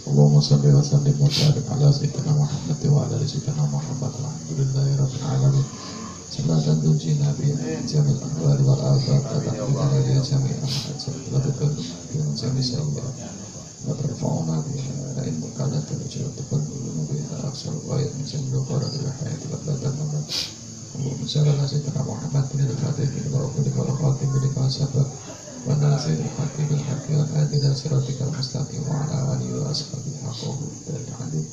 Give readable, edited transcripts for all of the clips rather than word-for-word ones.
Allahumma salli wa sallim wa barik ala sayyidina Muhammad wa ala sayyidina Muhammad alhamdulillahi rabbil alamin. Salatan tunjina bi jamil ahwal wal afat tataqina li jami'il hajat wa tuqaddim bi jami'i sayyi'at wa tarfa'una bi ilmu qalat wa tuqaddim bi aksal wa yamsil qara ila hayati wa tadamman. Allahumma salli ala sayyidina Muhammad bin al-Fatih wa ala al-Khatim bin al-Sabah wa nasir al-Fatih bil haqqi wal hadi ila siratikal mustaqim wa ala alihi wa ashabihi haqqahu bil hadid.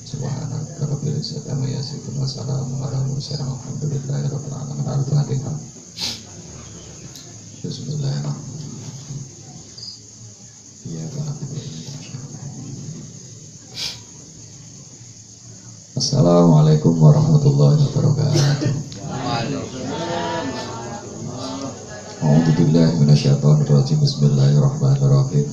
Subhanaka rabbil izzati amma yasifun wa salamun ala mursalin walhamdulillahi rabbil alamin. Al-Fatihah. Bismillahirrahmanirrahim. Ya Assalamualaikum warahmatullahi wabarakatuh. A'udzu billahi minasyaitonir rajim. Bismillahirrahmanirrahim.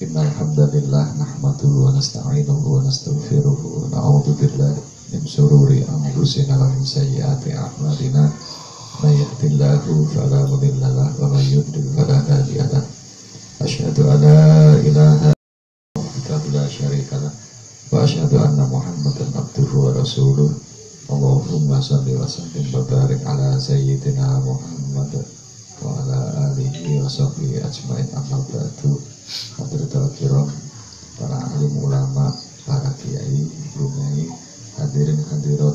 Innal hamdalillah nahmaduhu wa nasta'inuhu wa nastaghfiruhu wa na'udzu billahi min shururi anfusina wa min sayyiati a'malina. May yahdihillahu fala mudilla lahu wa may yudlil fala hadiya lahu. Asyhadu an la ilaha illallah la syarika lahu wa asyhadu anna Muhammadan abduhu wa rasuluh. Allahumma shalli wa sallim wa barik ala sayyidina Muhammad wa ala alihi wa sahbihi ajmain. Amma ba'du. Hadirin kiram, para alim ulama, para kiai, bunyai, hadirin hadirat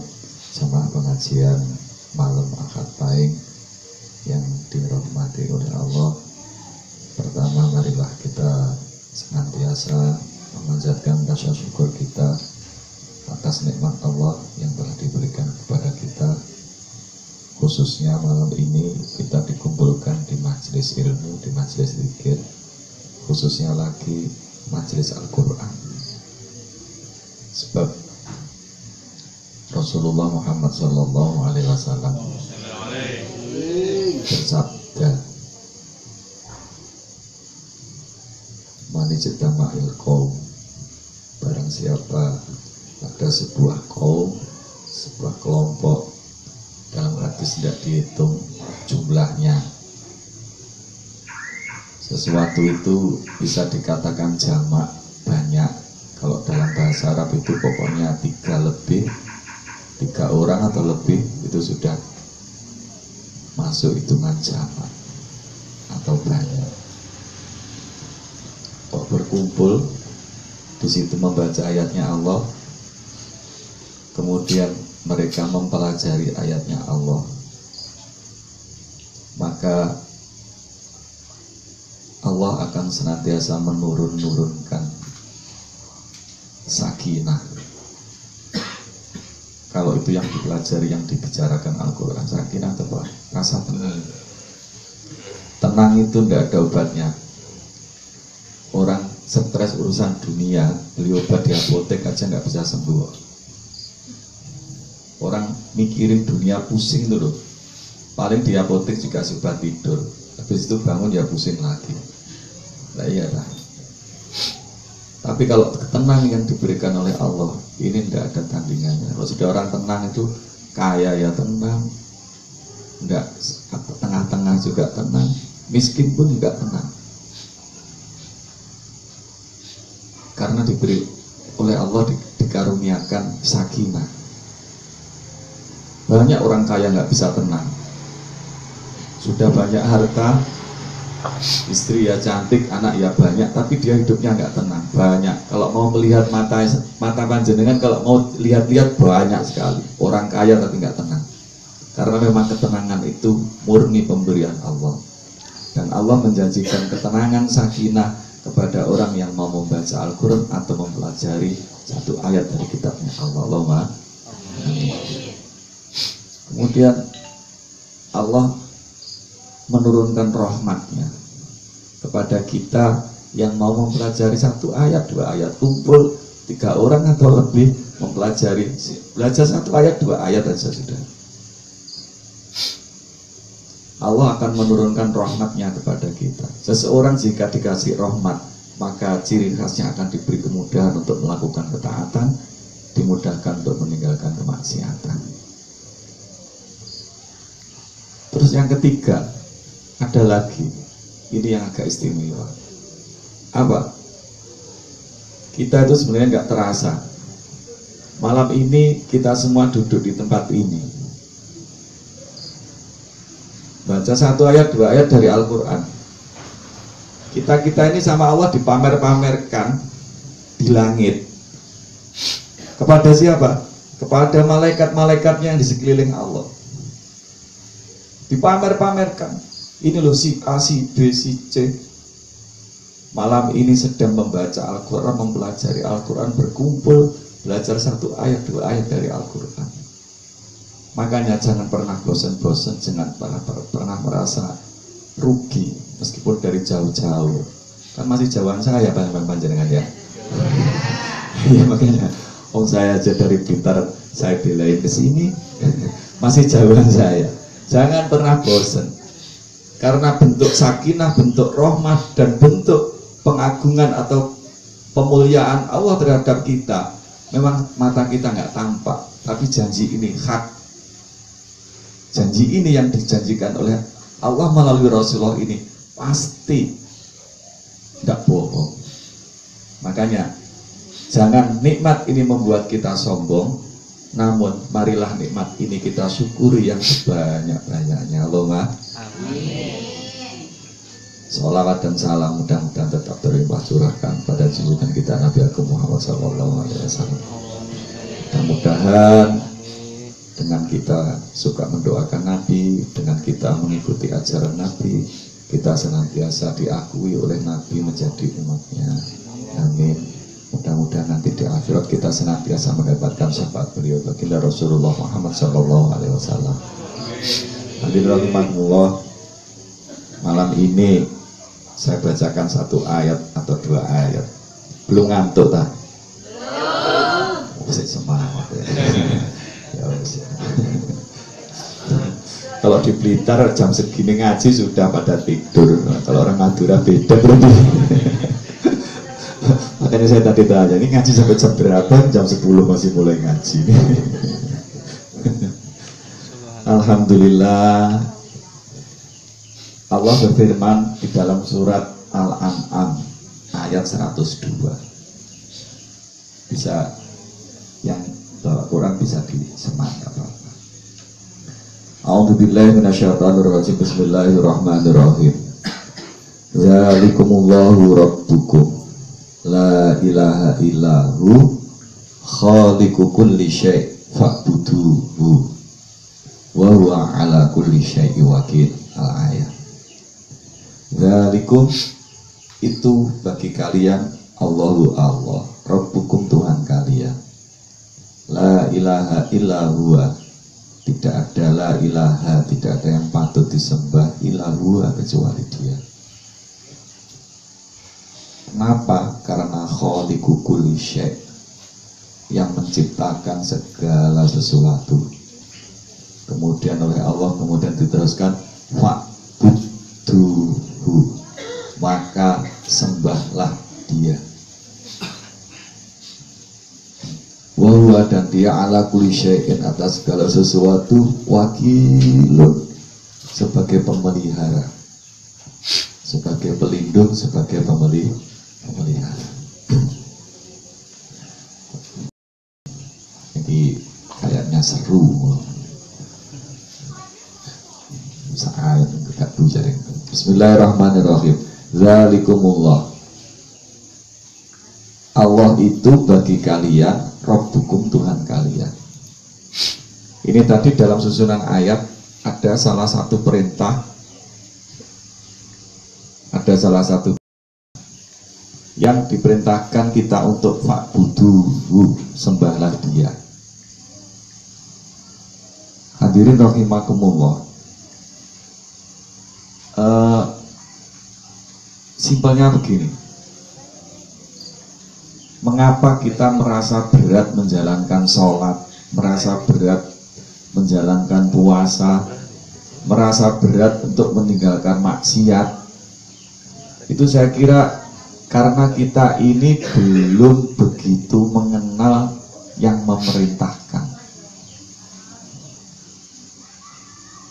jamaah pengajian malam Ahad Pahing yang dirahmati oleh Allah. Pertama, marilah kita senantiasa memanjatkan rasa syukur kita atas nikmat Allah yang telah diberikan kepada kita. Khususnya malam ini kita dikumpulkan di majelis ilmu, di majelis zikir, khususnya lagi majelis Al-Quran. Sebab Rasulullah Muhammad Sallallahu Alaihi Wasallam bersabda, "Manijtama'il qaum, barang siapa ada sebuah kaum, sebuah kelompok, dalam hadis tidak dihitung jumlahnya. Sesuatu itu bisa dikatakan jamak, banyak. Kalau dalam bahasa Arab itu pokoknya 3 orang atau lebih itu sudah masuk hitungan jamak atau banyak. Kok berkumpul di situ membaca ayatnya Allah, kemudian mereka mempelajari ayatnya Allah, maka Allah akan senantiasa menurunkan sakinah. Kalau itu yang dipelajari, yang dibicarakan Al-Quran, sakinah itu apa? Rasa tenang. Tenang itu tidak ada obatnya. Orang stres urusan dunia, beli obat di apotek aja nggak bisa sembuh. Orang mikirin dunia pusing itu loh. Paling di apotek juga sudah tidur, habis itu bangun ya pusing lagi. Nah iya lah. Tapi kalau ketenangan yang diberikan oleh Allah ini tidak ada tandingannya. Kalau sudah orang tenang itu kaya ya tenang, tidak tengah-tengah juga tenang, miskin pun juga tenang. Karena diberi oleh Allah dikaruniakan sakinah. Banyak orang kaya nggak bisa tenang. Sudah banyak harta, istri ya cantik, anak ya banyak, tapi dia hidupnya nggak tenang. Banyak. Kalau mau melihat mata panjenengan, kalau mau lihat-lihat banyak sekali orang kaya tapi nggak tenang. Karena memang ketenangan itu murni pemberian Allah. Dan Allah menjanjikan ketenangan sakinah kepada orang yang mau membaca Al-Quran atau mempelajari satu ayat dari kitabnya Allah. Allahumma amin. Kemudian Allah menurunkan rahmatnya kepada kita yang mau mempelajari satu ayat, 2 ayat, kumpul 3 orang atau lebih mempelajari, belajar 1 ayat, 2 ayat saja sudah. Allah akan menurunkan rahmatnya kepada kita. Seseorang jika dikasih rahmat, maka ciri khasnya akan diberi kemudahan untuk melakukan ketaatan, dimudahkan untuk meninggalkan kemaksiatan. Terus yang ketiga, ada lagi, ini yang agak istimewa. apa? Kita itu sebenarnya nggak terasa. Malam ini kita semua duduk di tempat ini, baca 1 ayat 2 ayat dari Al-Quran. Kita ini sama Allah dipamer-pamerkan di langit. Kepada siapa? Kepada malaikat-malaikatnya yang di sekeliling Allah. Dipamer-pamerkan. Ini loh si A, si B, si C. Malam ini sedang membaca Al-Quran, mempelajari Al-Quran, berkumpul, belajar 1 ayat 2 ayat dari Al-Quran. Makanya jangan pernah bosan-bosan, jangan pernah merasa rugi, meskipun dari jauh-jauh. Kan masih jauhan saya panjenengan ya. Iya makanya, saya aja dari Blitar, saya belain ke sini, masih jauhan saya. Jangan pernah bosan, karena bentuk sakinah, bentuk rahmat, dan bentuk pengagungan atau pemuliaan Allah terhadap kita. Memang mata kita nggak tampak, tapi janji ini hak. Janji ini yang dijanjikan oleh Allah melalui Rasulullah ini pasti tidak bohong. Makanya jangan nikmat ini membuat kita sombong, namun marilah nikmat ini kita syukuri yang sebanyak-banyaknya. Allahumma amin. Sholawat dan salam mudah-mudahan tetap terlimpah curahkan pada junjungan kita Nabi Agung Muhammad SAW. Mudah-mudahan dengan kita suka mendoakan Nabi, dengan kita mengikuti ajaran Nabi, kita senantiasa diakui oleh Nabi menjadi umatnya. Amin. Mudah-mudahan nanti di akhirat kita senantiasa mendapatkan syafaat beliau baginda Rasulullah Muhammad SAW. Hadirin rahimakumullah, malam ini saya bacakan 1 ayat atau 2 ayat. Belum ngantuk tak? Belum. Semangat ya. Kalau di Blitar jam segini ngaji sudah pada tidur. Kalau orang Madura beda berarti. Makanya saya tadi tanya, ini ngaji sampai jam berapa? Jam 10 masih mulai ngaji. Alhamdulillah. Allah berfirman di dalam surat Al-An'am ayat 102. Bisa yang bawa Quran bisa disematkan. A'udzubillahi minasyaitonirrajim. Bismillahirrahmanirrahim. Zalikumullahu rabbukum la ilaha illahu khaliqu kulli syai' fa'buduhu wa huwa ala kulli syai'in wakil. Al-ayat. Zalikum itu bagi kalian Allahu Allah, rabbukum Tuhan kalian. La ilaha illa huwa, tidak ada la ilaha, tidak ada yang patut disembah illa huwa kecuali dia. Kenapa? Karena khaliqu kulli syai', yang menciptakan segala sesuatu. Kemudian oleh Allah kemudian diteruskan fa'buduhu, maka sembahlah dia. Wa dan dia ala kulli syai'in, atas segala sesuatu, wakilun, sebagai pemelihara, sebagai pelindung, sebagai pemelihara. Jadi kayaknya seru. Saat enggak bujaring. Bismillahirrahmanirrahim. Zalikumullah, Allah itu bagi kalian Rabbukum Tuhan kalian. Ini tadi dalam susunan ayat ada salah satu perintah, ada salah satu yang diperintahkan kita untuk fa'buduhu, sembahlah dia. Hadirin rahimakumullah, simpelnya begini. Mengapa kita merasa berat menjalankan sholat, merasa berat menjalankan puasa, merasa berat untuk meninggalkan maksiat? Itu saya kira karena kita ini belum begitu mengenal yang memerintahkan,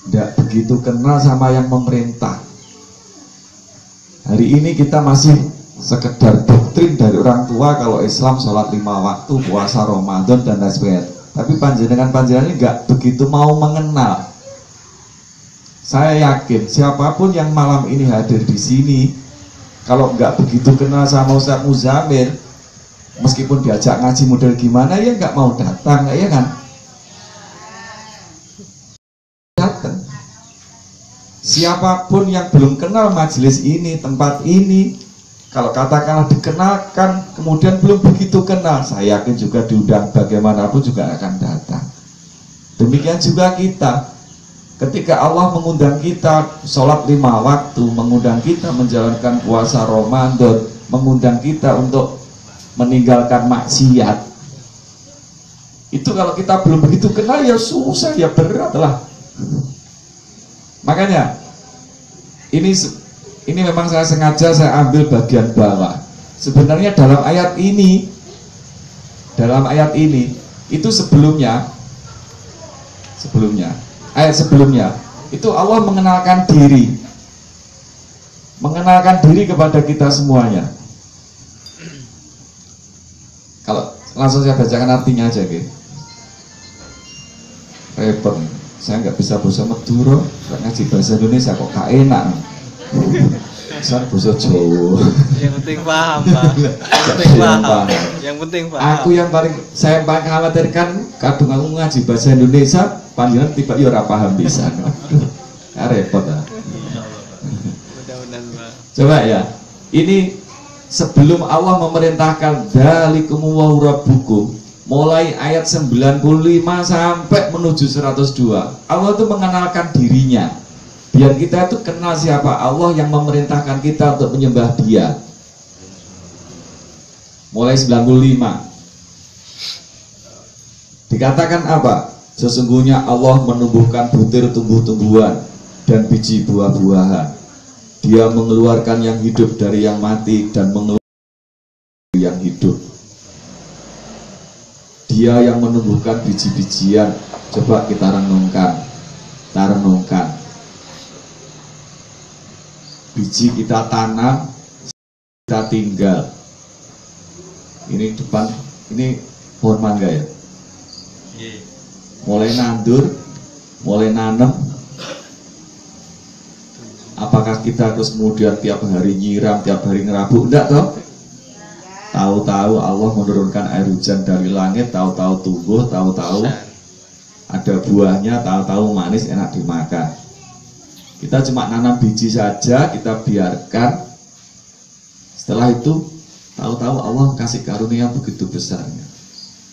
tidak begitu kenal sama yang memerintah. Hari ini kita masih sekedar doktrin dari orang tua kalau Islam sholat 5 waktu, puasa Ramadan dan lain sebagainya. Tapi panjenengan ini nggak begitu mau mengenal. Saya yakin siapapun yang malam ini hadir di sini, kalau nggak begitu kenal sama Ustaz Muzamil, meskipun diajak ngaji model gimana ya nggak mau datang, ya kan? Datang. Siapapun yang belum kenal majelis ini, tempat ini, kalau katakanlah dikenalkan, kemudian belum begitu kenal, saya yakin juga diundang bagaimanapun juga akan datang. Demikian juga kita, ketika Allah mengundang kita sholat 5 waktu, mengundang kita menjalankan puasa Ramadan, mengundang kita untuk meninggalkan maksiat, itu kalau kita belum begitu kenal ya susah, ya berat lah. Makanya ini memang saya sengaja saya ambil bagian bawah. Sebenarnya dalam ayat ini itu sebelumnya ayat sebelumnya itu Allah mengenalkan diri kepada kita semuanya. Kalau langsung saya bacakan artinya aja, gitu. Repot, saya nggak bisa bahasa Madura, ngaji bahasa Indonesia kok gak enak. Saya bahasa Jawa. Yang penting paham, Pak. Yang penting paham. Saya paling khawatirkan kadung aku ngaji bahasa Indonesia, panjenengan tiba ya ora paham bisa. Repot ah. Mudah-mudahan, Pak. Coba ya. Ini sebelum Allah memerintahkan dzalikum wallahu rabbukum, mulai ayat 95 sampai menuju 102, Allah itu mengenalkan dirinya biar kita itu kenal siapa Allah yang memerintahkan kita untuk menyembah Dia. Mulai 95 dikatakan apa? Sesungguhnya Allah menumbuhkan butir tumbuh-tumbuhan dan biji buah-buahan. Dia mengeluarkan yang hidup dari yang mati dan mengeluarkan yang hidup. Dia yang menumbuhkan biji-bijian. Coba kita renungkan. Biji kita tanam, kita tinggal. Ini depan, ini pohon mangga ya. Mulai nandur, mulai nanam. Apakah kita terus kemudian tiap hari nyiram, tiap hari ngerabuk? Enggak toh? Tahu-tahu Allah menurunkan air hujan dari langit, tahu-tahu tumbuh, tahu-tahu ada buahnya, tahu-tahu manis enak dimakan. Kita cuma nanam biji saja, kita biarkan. Setelah itu, tahu-tahu Allah kasih karunia begitu besarnya.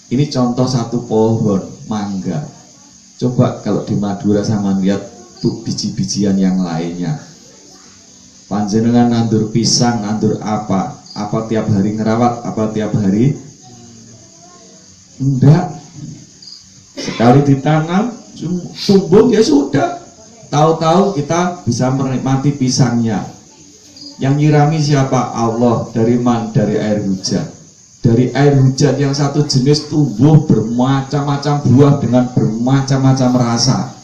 Ini contoh satu pohon mangga. Coba kalau di Madura sama lihat tuh biji-bijian yang lainnya. Panjenengan nandur pisang, nandur apa? Apa tiap hari ngerawat? Apa tiap hari? Enggak. Sekali ditanam, tumbuh ya sudah. Tahu-tahu kita bisa menikmati pisangnya. Yang nyirami siapa? Allah. Dari mana? Dari air hujan. Dari air hujan yang satu jenis tumbuh bermacam-macam buah dengan bermacam-macam rasa.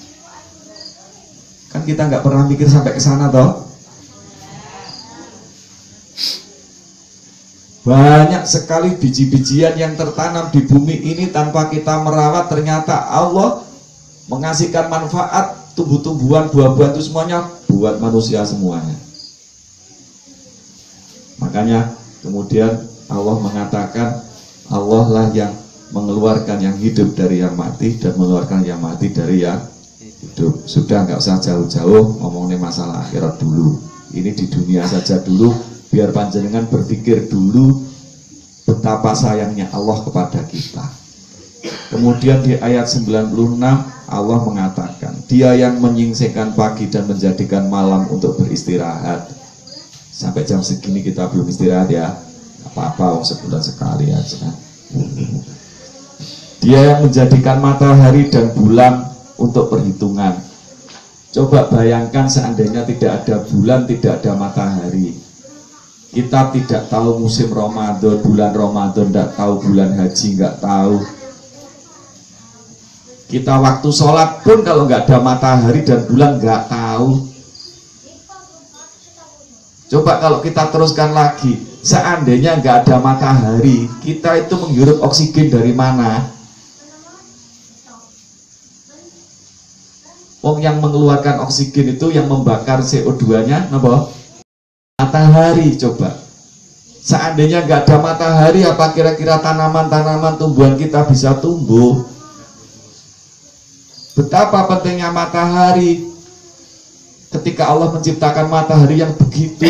Kan kita nggak pernah mikir sampai ke sana toh. Banyak sekali biji-bijian yang tertanam di bumi ini tanpa kita merawat, ternyata Allah mengasihkan manfaat. Tumbuh-tumbuhan, buah-buahan itu semuanya buat manusia semuanya. Makanya kemudian Allah mengatakan Allah lah yang mengeluarkan yang hidup dari yang mati dan mengeluarkan yang mati dari yang hidup. Sudah nggak usah jauh-jauh ngomongin masalah akhirat dulu. Ini di dunia saja dulu, biar panjenengan berpikir dulu betapa sayangnya Allah kepada kita. Kemudian di ayat 96 Allah mengatakan Dia yang menyingsingkan pagi dan menjadikan malam untuk beristirahat. Sampai jam segini kita belum istirahat ya. Apa-apa, sebulan sekali aja. Dia yang menjadikan matahari dan bulan untuk perhitungan. Coba bayangkan seandainya tidak ada bulan, tidak ada matahari. Kita tidak tahu musim Ramadan, bulan Ramadan, tidak tahu bulan haji, nggak tahu. Kita waktu sholat pun kalau nggak ada matahari dan bulan nggak tahu. Coba kalau kita teruskan lagi, seandainya nggak ada matahari, kita itu menghirup oksigen dari mana? Wong yang mengeluarkan oksigen itu, yang membakar CO2-nya, apa? Matahari. Coba. Seandainya nggak ada matahari, apa kira-kira tanaman-tanaman tumbuhan kita bisa tumbuh? Betapa pentingnya matahari. Ketika Allah menciptakan matahari yang begitu,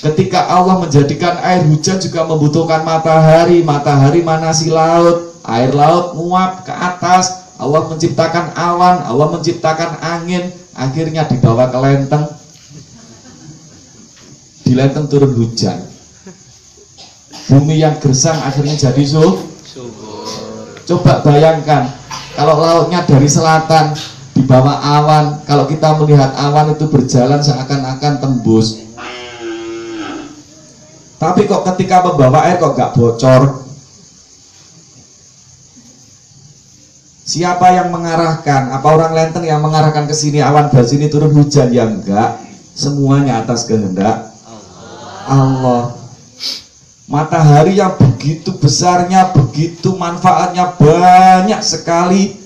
ketika Allah menjadikan air hujan juga membutuhkan matahari. Matahari manasi laut, air laut nguap ke atas. Allah menciptakan awan, Allah menciptakan angin, akhirnya dibawa ke lenteng. Di lenteng turun hujan. Bumi yang gersang akhirnya jadi subur. Coba bayangkan, kalau lautnya dari selatan di bawah awan, kalau kita melihat awan itu berjalan seakan-akan tembus. Tapi kok ketika membawa air kok nggak bocor? Siapa yang mengarahkan? Apa orang lenteng yang mengarahkan ke sini awan dari sini turun hujan? Ya enggak. Semuanya atas kehendak Allah. Matahari yang begitu besarnya, begitu manfaatnya banyak sekali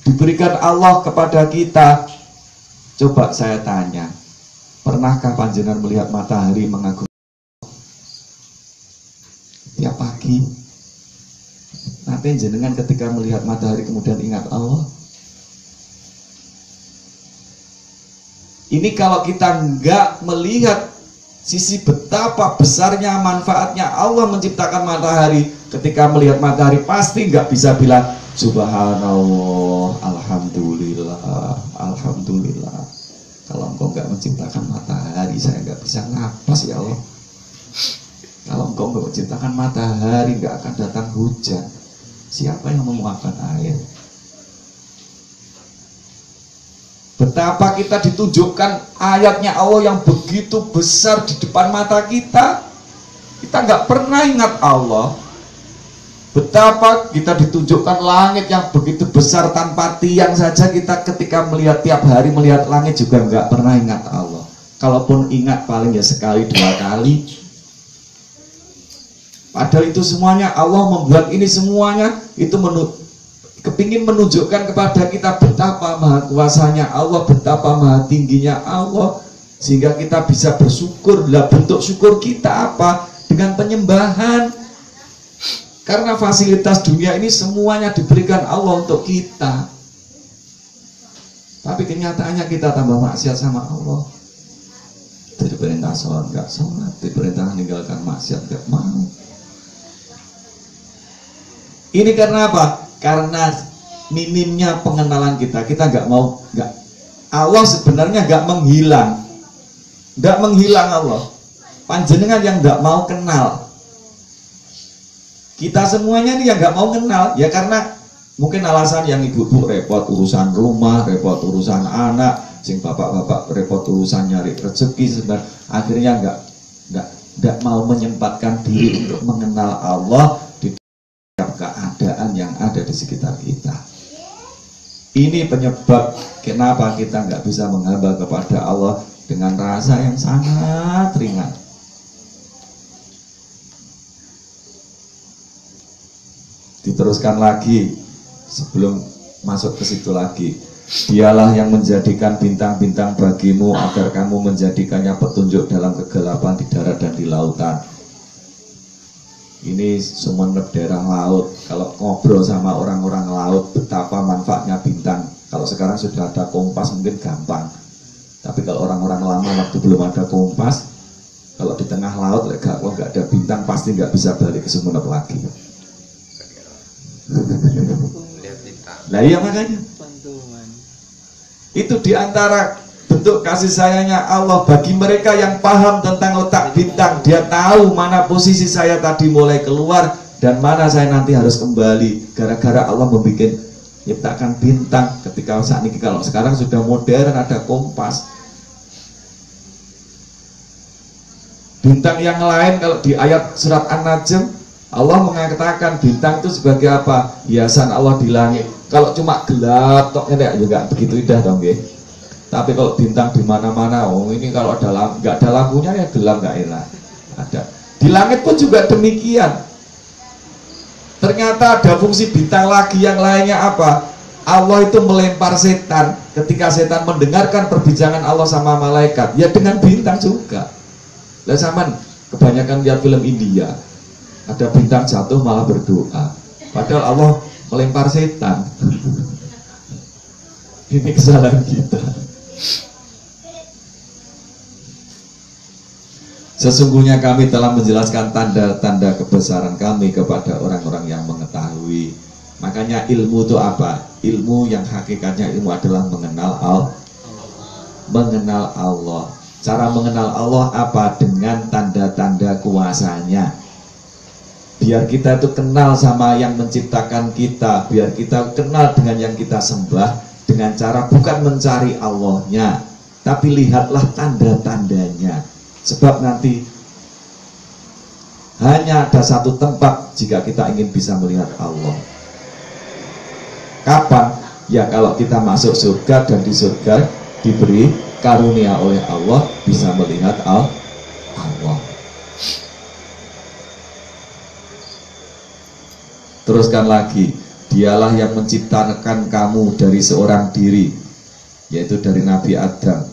diberikan Allah kepada kita. Coba saya tanya, pernahkah panjenengan melihat matahari mengagumi? Tiap pagi nanti jenengan ketika melihat matahari kemudian ingat Allah. Ini kalau kita enggak melihat sisi betapa besarnya manfaatnya Allah menciptakan matahari, ketika melihat matahari pasti enggak bisa bilang subhanallah, alhamdulillah, alhamdulillah. Kalau engkau enggak menciptakan matahari, saya enggak bisa napas ya Allah. Kalau engkau enggak menciptakan matahari, enggak akan datang hujan. Siapa yang memuapkan air? Betapa kita ditunjukkan ayatnya Allah yang begitu besar di depan mata kita. Kita nggak pernah ingat Allah. Betapa kita ditunjukkan langit yang begitu besar tanpa tiang saja, kita ketika melihat tiap hari melihat langit juga nggak pernah ingat Allah. Kalaupun ingat paling ya sekali dua kali. Padahal itu semuanya Allah membuat ini semuanya itu kepingin menunjukkan kepada kita betapa maha kuasanya Allah, betapa maha tingginya Allah, sehingga kita bisa bersyukur. Lah bentuk syukur kita apa? Dengan penyembahan. Karena fasilitas dunia ini semuanya diberikan Allah untuk kita. Tapi kenyataannya kita tambah maksiat sama Allah. Diperintah sholat nggak sholat, diperintah meninggalkan maksiat nggak mau. Ini karena apa? Karena minimnya pengenalan kita. Kita nggak mau, nggak. Allah sebenarnya nggak menghilang Allah. Panjenengan yang nggak mau kenal. Kita semuanya ini yang nggak mau kenal, ya karena mungkin alasan yang ibu-ibu repot urusan rumah, repot urusan anak, sing bapak-bapak repot urusan nyari rezeki, sebenarnya akhirnya nggak mau menyempatkan diri untuk mengenal Allah di keadaan yang ada di sekitar kita. Ini penyebab kenapa kita nggak bisa menghamba kepada Allah dengan rasa yang sangat ringan. Diteruskan lagi sebelum masuk ke situ lagi. Dialah yang menjadikan bintang-bintang bagimu agar kamu menjadikannya petunjuk dalam kegelapan di darat dan di lautan. Ini Sumeneb daerah laut. Kalau ngobrol sama orang-orang laut, betapa manfaatnya bintang. Kalau sekarang sudah ada kompas mungkin gampang. Tapi kalau orang-orang lama waktu belum ada kompas, kalau di tengah laut kalau nggak ada bintang pasti nggak bisa balik ke Sumeneb lagi. Nah iya makanya itu diantara bentuk kasih sayangnya Allah bagi mereka yang paham tentang letak bintang. Dia tahu mana posisi saya tadi mulai keluar dan mana saya nanti harus kembali. Gara-gara Allah membuat menciptakan bintang. Ketika saat ini, kalau sekarang sudah modern ada kompas. Bintang yang lain kalau di ayat surat An-Najm, Allah mengatakan bintang itu sebagai apa? Hiasan Allah di langit. Kalau cuma gelap toknya juga begitu indah dong ya. Tapi kalau bintang di mana-mana, oh ini kalau ada nggak ada lampunya ya gelap nggak enak. Ada. Di langit pun juga demikian. Ternyata ada fungsi bintang lagi yang lainnya apa? Allah itu melempar setan. Ketika setan mendengarkan perbincangan Allah sama malaikat, ya dengan bintang juga. Lah zaman kebanyakan lihat film India, ada bintang jatuh malah berdoa. Padahal Allah melempar setan. Ini kesalahan kita. Sesungguhnya kami telah menjelaskan tanda-tanda kebesaran kami kepada orang-orang yang mengetahui. Makanya ilmu itu apa? Ilmu yang hakikatnya ilmu adalah mengenal Allah. Cara mengenal Allah apa? Dengan tanda-tanda kuasanya. Biar kita itu kenal sama yang menciptakan kita. Biar kita kenal dengan yang kita sembah. Dengan cara bukan mencari Allahnya, tapi lihatlah tanda-tandanya. Sebab nanti hanya ada satu tempat jika kita ingin bisa melihat Allah. Kapan? Ya kalau kita masuk surga dan di surga diberi karunia oleh Allah bisa melihat Allah. Teruskan lagi, dialah yang menciptakan kamu dari seorang diri, yaitu dari Nabi Adam.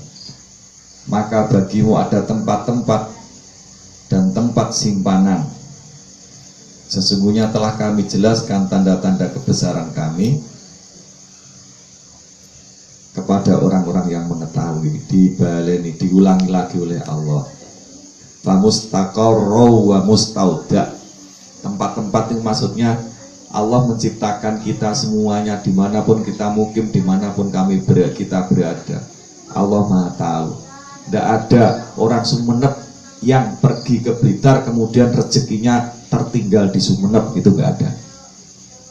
Maka bagimu ada tempat-tempat dan tempat simpanan. Sesungguhnya telah kami jelaskan tanda-tanda kebesaran kami kepada orang-orang yang mengetahui. Dibaleni, diulangi lagi oleh Allah. Famustaqarru wa mustauda. Tempat-tempat itu maksudnya Allah menciptakan kita semuanya dimanapun kita mukim, dimanapun kita berada. Allah Maha tahu. Tidak ada orang Sumeneb yang pergi ke Blitar kemudian rezekinya tertinggal di Sumeneb, gitu nggak ada.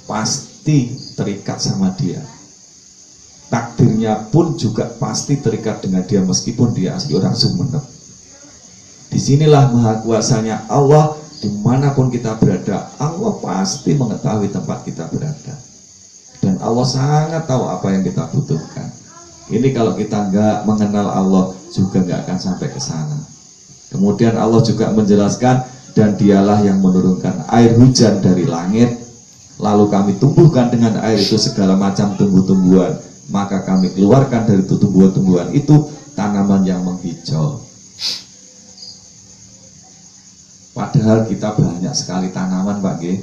Pasti terikat sama dia. Takdirnya pun juga pasti terikat dengan dia meskipun dia asli orang Sumeneb. Disinilah maha kuasanya Allah. Dimanapun kita berada, Allah pasti mengetahui tempat kita berada. Dan Allah sangat tahu apa yang kita butuhkan. Ini kalau kita nggak mengenal Allah juga nggak akan sampai ke sana. Kemudian Allah juga menjelaskan, dan dialah yang menurunkan air hujan dari langit, lalu kami tumbuhkan dengan air itu segala macam tumbuh-tumbuhan. Maka kami keluarkan dari tumbuh-tumbuhan itu tanaman yang menghijau. Padahal kita banyak sekali tanaman, Pak G.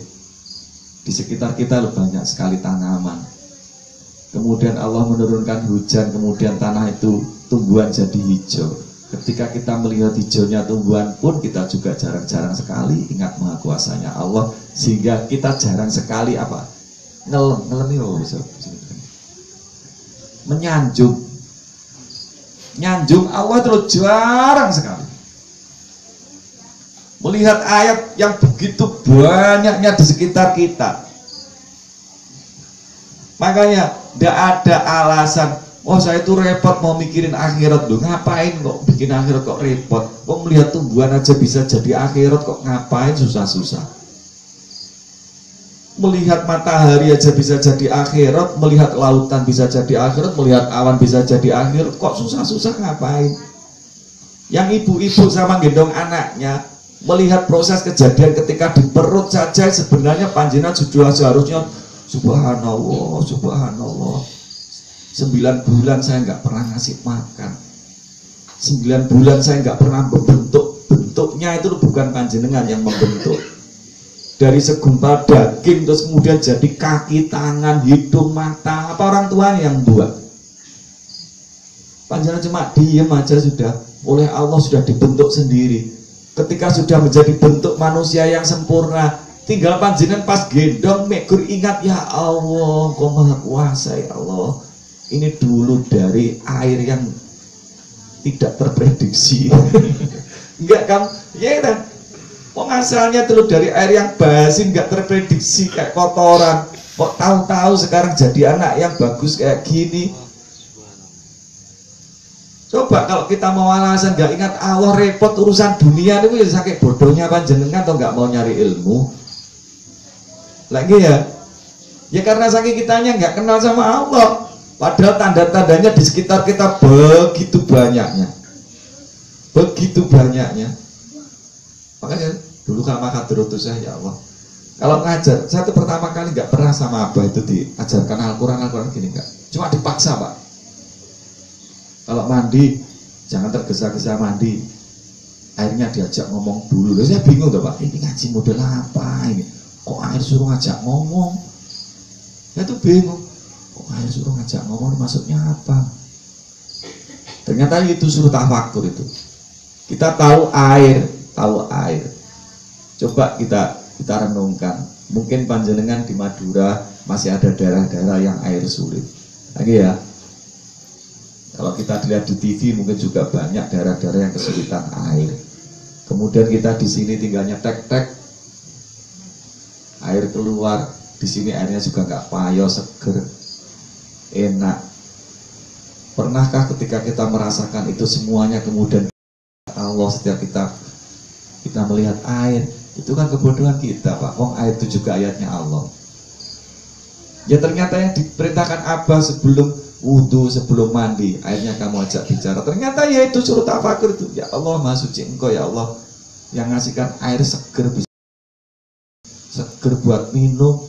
Di sekitar kita banyak sekali tanaman. Kemudian Allah menurunkan hujan, kemudian tanah itu tumbuhan jadi hijau. Ketika kita melihat hijaunya tumbuhan pun kita juga jarang-jarang sekali ingat maha kuasanya Allah, sehingga kita jarang sekali apa? Ngelem bisa menyanjung. Nyanjung Allah itu jarang sekali. Melihat ayat yang begitu banyaknya di sekitar kita. Makanya tidak ada alasan, oh saya itu repot mau mikirin akhirat loh. Ngapain kok bikin akhirat kok repot? Kok melihat tumbuhan aja bisa jadi akhirat, kok ngapain susah-susah? Melihat matahari aja bisa jadi akhirat, melihat lautan bisa jadi akhirat, melihat awan bisa jadi akhirat, kok susah-susah ngapain? Yang ibu-ibu sama gendong anaknya melihat proses kejadian ketika di perut saja sebenarnya panjenengan sudah seharusnya subhanallah, subhanallah. 9 bulan saya nggak pernah ngasih makan. 9 bulan saya nggak pernah membentuk. Bentuknya itu bukan panjenengan yang membentuk. Dari segumpal daging terus kemudian jadi kaki, tangan, hidung, mata. Apa orang tuanya yang buat? Panjenengan cuma diem aja sudah. Oleh Allah sudah dibentuk sendiri. Ketika sudah menjadi bentuk manusia yang sempurna, tinggal panjenengan pas gendong mekur ingat, ya Allah, Kau maha kuasa ya Allah. Ini dulu dari air yang tidak terprediksi. Enggak kamu, ya kan? Asalnya dulu dari air yang basi, nggak terprediksi kayak kotoran. Kok tahu-tahu sekarang jadi anak yang bagus kayak gini. Coba kalau kita mau alasan nggak ingat Allah, repot urusan dunia itu ya sakit bodohnya panjenengan atau nggak mau nyari ilmu. Lagi ya karena saking kitanya nggak kenal sama Allah. Padahal tanda-tandanya di sekitar kita begitu banyaknya. Begitu banyaknya. Makanya Dulu kalau makan terus ya Allah. Kalau ngajar, saya tuh pertama kali nggak pernah sama abah itu diajarkan Al-Quran gini nggak. Cuma dipaksa Pak. Kalau mandi, jangan tergesa-gesa mandi. Akhirnya diajak ngomong dulu. Lalu saya bingung tuh Pak, ini ngaji model apa ini? Kok air suruh ngajak ngomong? Saya tuh bingung. Kok air suruh ngajak ngomong maksudnya apa? Ternyata itu suruh tafakur itu. Kita tahu air. Coba kita renungkan. Mungkin panjenengan di Madura masih ada daerah-daerah yang air sulit. Lagi ya. Kalau kita lihat di TV mungkin juga banyak daerah-daerah yang kesulitan air. Kemudian kita di sini tinggalnya tek-tek, air keluar. Di sini airnya juga nggak payah, seger, enak. Pernahkah ketika kita merasakan itu semuanya kemudian Allah setiap kita melihat air, itu kan kebodohan kita Pak. Wong air itu juga ayatnya Allah. Ya ternyata yang diperintahkan Abah sebelum wudhu, sebelum mandi, akhirnya kamu ajak bicara. Ternyata ya itu suruh tafakur itu. Ya Allah Maha Suci Engkau ya Allah yang ngasihkan air seger buat minum.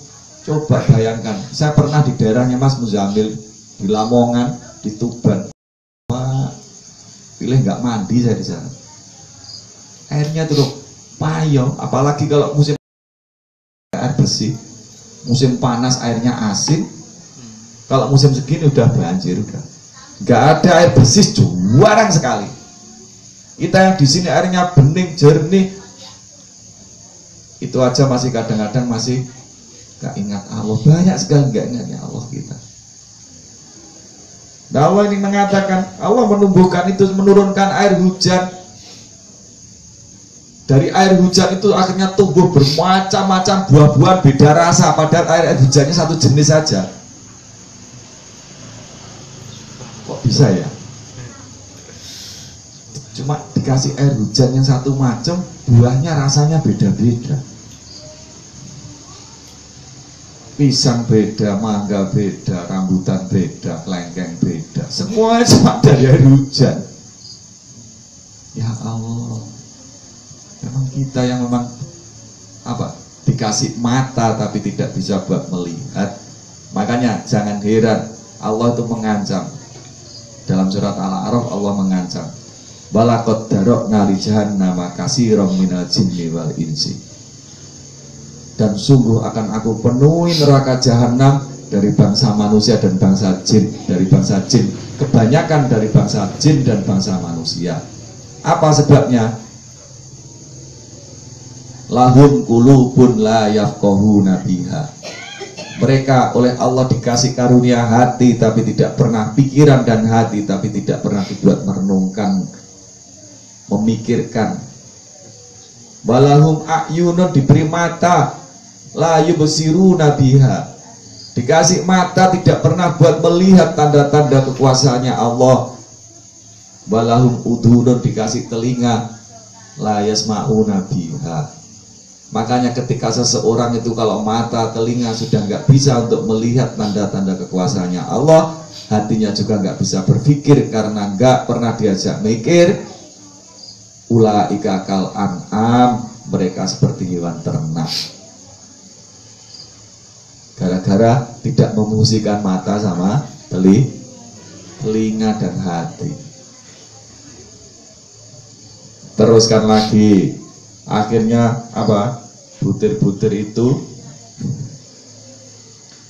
Coba bayangkan, saya pernah di daerahnya Mas Muzamil, di Lamongan, di Tuban. Pilih nggak mandi saya di sana. Airnya tuh payung, apalagi kalau musim air bersih, musim panas airnya asin. Kalau musim segini udah banjir, udah nggak ada air bersih, jarang sekali. Kita yang di sini airnya bening, jernih, itu aja masih kadang-kadang masih nggak ingat Allah. Banyak sekali nggak ingatnya Allah kita. Nah, Allah ini mengatakan Allah menumbuhkan itu, menurunkan air hujan. Dari air hujan itu akhirnya tumbuh bermacam-macam buah-buahan beda rasa, padahal air hujannya satu jenis saja. Kok bisa ya? Cuma dikasih air hujan yang satu macam, buahnya rasanya beda-beda. Pisang beda, mangga beda, rambutan beda, kelengkeng beda. Semuanya cuma dari air hujan. Ya Allah. Memang kita yang memang dikasih mata tapi tidak bisa buat melihat. Makanya jangan heran Allah itu mengancam. Dalam surat Al-A'raf Allah mengancam, balaqad darokna li jahannam katsiran minal jinni wal insi. Dan sungguh akan aku penuhi neraka jahanam dari bangsa manusia dan bangsa jin. Dari bangsa jin, kebanyakan dari bangsa jin dan bangsa manusia. Apa sebabnya? Lahum qulubun la yafqahuna biha. Mereka oleh Allah dikasih karunia hati tapi tidak pernah, pikiran dan hati tapi tidak pernah dibuat merenungkan, memikirkan. Walahum a'yunun, diberi mata, la yubsiruna biha. Dikasih mata tidak pernah buat melihat tanda-tanda kekuasaannya Allah. Walahum udhunun, dikasih telinga, la yasma'una biha. Makanya ketika seseorang itu kalau mata, telinga sudah nggak bisa untuk melihat tanda-tanda kekuasaannya Allah, hatinya juga nggak bisa berpikir karena nggak pernah diajak mikir. Ulaika kal an'am, mereka seperti hewan ternak. Gara-gara tidak memungsikan mata sama telinga dan hati. Teruskan lagi. Akhirnya butir-butir itu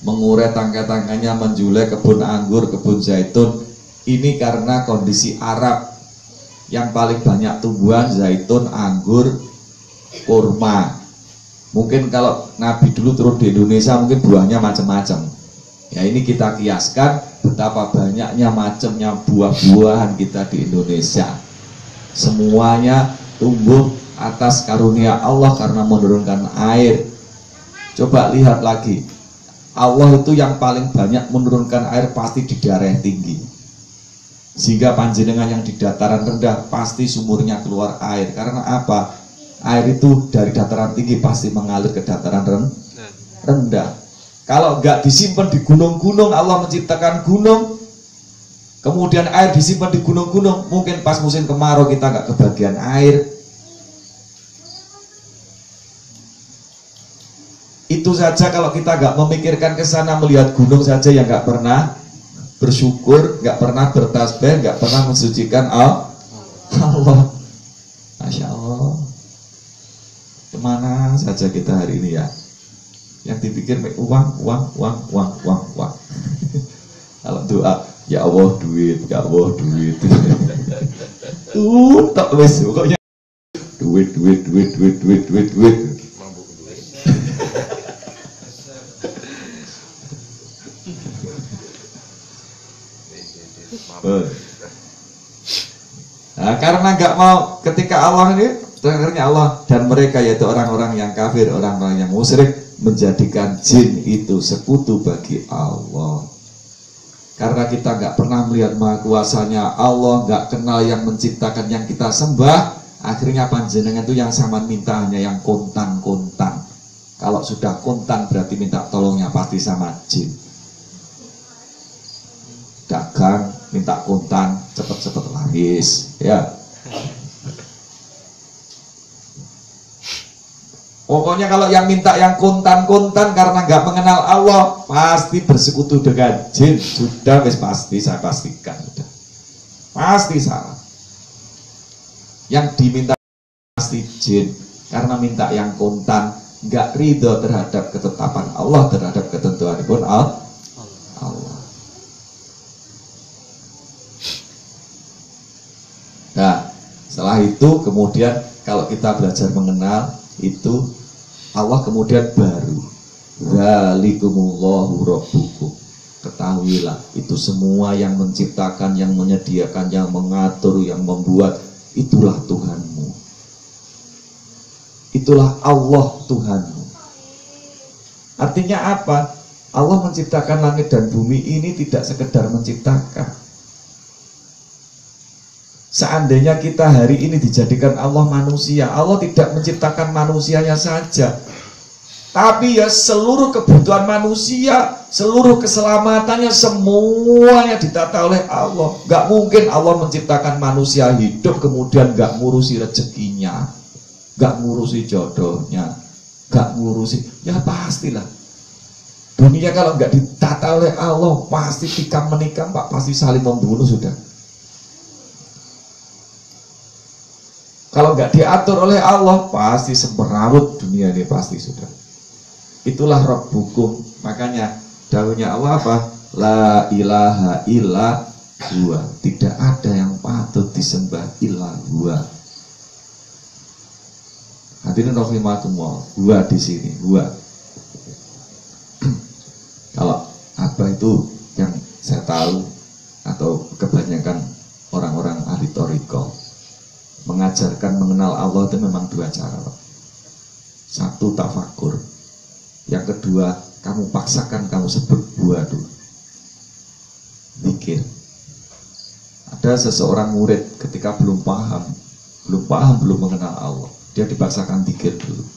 mengurai tangkai-tangkainya, menjulai kebun anggur, kebun zaitun. Ini karena kondisi Arab yang paling banyak tumbuhan zaitun, anggur, kurma. Mungkin kalau Nabi dulu turun di Indonesia mungkin buahnya macam-macam. Ya ini kita kiaskan betapa banyaknya macamnya buah-buahan kita di Indonesia. Semuanya tumbuh atas karunia Allah karena menurunkan air. Coba lihat lagi, Allah itu yang paling banyak menurunkan air pasti di daerah tinggi. Sehingga panjenengan yang di dataran rendah pasti sumurnya keluar air. Karena apa? Air itu dari dataran tinggi pasti mengalir ke dataran rendah. Kalau nggak disimpan di gunung-gunung, Allah menciptakan gunung, kemudian air disimpan di gunung-gunung, mungkin pas musim kemarau kita nggak kebagian air. Itu saja kalau kita nggak memikirkan ke sana, melihat gunung saja yang nggak pernah bersyukur, nggak pernah bertasbih, nggak pernah mensucikan Allah. Masya Allah. Kemana saja kita hari ini ya? Yang dipikir uang. Kalau doa, ya Allah duit, ya Allah duit. Tak wes pokoknya duit. Nah, karena nggak mau, ketika Allah ini, akhirnya Allah dan mereka, yaitu orang-orang yang kafir, orang-orang yang musyrik, menjadikan jin itu sekutu bagi Allah. Karena kita nggak pernah melihat maha kuasanya Allah, nggak kenal yang menciptakan yang kita sembah, akhirnya panjenengan itu yang sama minta hanya yang kontan. Kalau sudah kontan berarti minta tolongnya pasti sama jin. Dagang minta kontan, cepet-cepet laris, ya. Pokoknya kalau yang minta yang kontan karena nggak mengenal Allah, pasti bersekutu dengan jin. Sudah, pasti saya pastikan, sudah. Pasti salah. Yang diminta pasti jin, karena minta yang kontan, nggak ridho terhadap ketetapan Allah, terhadap ketentuan pun Allah. Nah, setelah itu kemudian kalau kita belajar mengenal itu, Allah kemudian baru dzalikumullahu rabbukum. Ketahuilah itu semua yang menciptakan, yang menyediakan, yang mengatur, yang membuat, itulah Tuhanmu. Itulah Allah Tuhanmu. Artinya apa? Allah menciptakan langit dan bumi ini tidak sekedar menciptakan. Seandainya kita hari ini dijadikan Allah manusia, Allah tidak menciptakan manusianya saja, tapi ya seluruh kebutuhan manusia, seluruh keselamatannya, semuanya ditata oleh Allah. Gak mungkin Allah menciptakan manusia hidup kemudian gak ngurusi rezekinya, gak ngurusi jodohnya, gak ngurusi, ya pastilah. Dunia kalau gak ditata oleh Allah, pasti tikam menikam, Pak, pasti saling membunuh sudah. Kalau nggak diatur oleh Allah, pasti semberawut dunia ini, pasti sudah. Itulah Rabbukum. Makanya dawuhnya Allah apa? La ilaha illa huwa. Tidak ada yang patut disembah illa huwa. Hadirin rahimakumullah, huwa di sini, huwa. Kalau apa itu yang saya tahu, atau kebanyakan orang-orang ahli thariqah mengajarkan mengenal Allah itu memang dua cara. Satu, tafakur. Yang kedua, kamu paksakan, kamu sebut dua dulu. Zikir. Ada seseorang murid ketika belum paham, belum mengenal Allah, dia dipaksakan zikir dulu.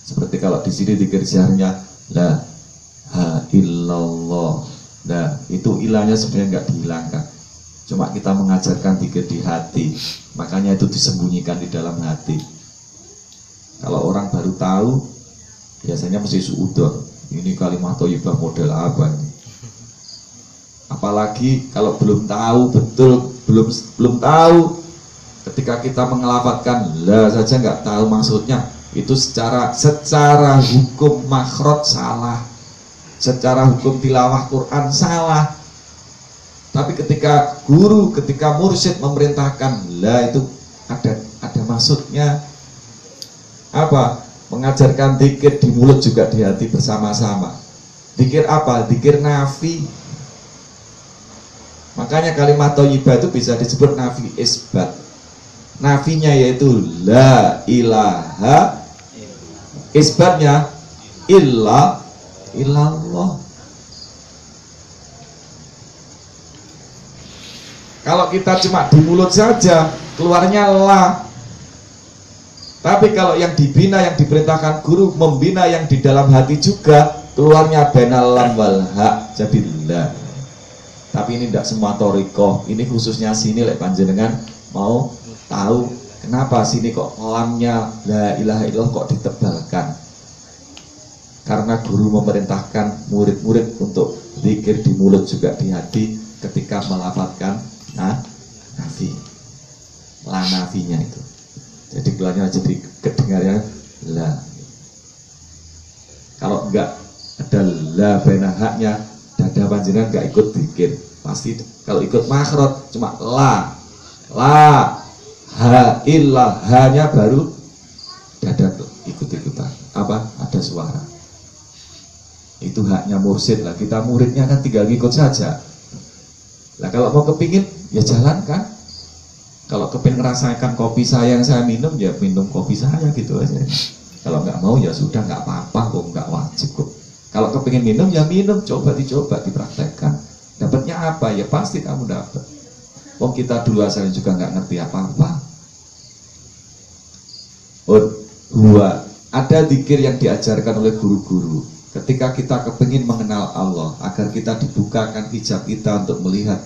Seperti kalau di sini zikir jaharnya la ha illallah. Nah, itu ilahnya sebenarnya nggak dihilangkan. Cuma kita mengajarkan zikir di hati, makanya itu disembunyikan di dalam hati. Kalau orang baru tahu, biasanya mesti suudon. Ini kalimat thayyibah model apa ini? Apalagi kalau belum tahu betul, belum tahu, ketika kita mengelafadzkan la saja nggak tahu maksudnya, itu secara hukum makhraj salah, secara hukum tilawah Quran salah. Tapi ketika guru, ketika mursyid memerintahkan, lah itu ada maksudnya. Apa? Mengajarkan zikir di mulut juga di hati bersama-sama. Zikir apa? Zikir nafi. Makanya kalimat thayyibah itu bisa disebut nafi isbat. Nafinya yaitu la ilaha, isbatnya illallah. Kalau kita cuma di mulut saja, keluarnya la. Tapi kalau yang dibina, yang diperintahkan guru membina yang di dalam hati juga, keluarnya benal lam wal ha, jadi la. Tapi ini tidak semua thariqah, ini khususnya sini lek panjenengan mau tahu kenapa sini kok lamnya la ilaha illallah kok ditebalkan. Karena guru memerintahkan murid-murid untuk zikir di mulut juga di hati ketika melafalkan nafi, la nafinya itu. Jadi keluarnya jadi kedengarannya la. Kalau enggak ada la bena haknya, dada panjenengan enggak ikut zikir. Pasti kalau ikut makhraj cuma la, ha, illa, hanya baru dada ikut-ikutan. Apa? Ada suara. Itu haknya mursyid lah. Kita muridnya kan tinggal ikut saja. Nah kalau mau kepingin ya jalankan. Kalau kepingin ngerasakan kopi saya yang saya minum ya minum kopi saya gitu aja. Kalau nggak mau ya sudah, nggak apa-apa kok, nggak wajib kok. Kalau kepingin minum ya minum, dicoba dipraktekkan. Dapatnya apa? Ya pasti kamu dapat. Wong kita dulu asalnya juga nggak ngerti apa-apa. Ada zikir yang diajarkan oleh guru-guru. Ketika kita kepingin mengenal Allah, agar kita dibukakan hijab kita untuk melihat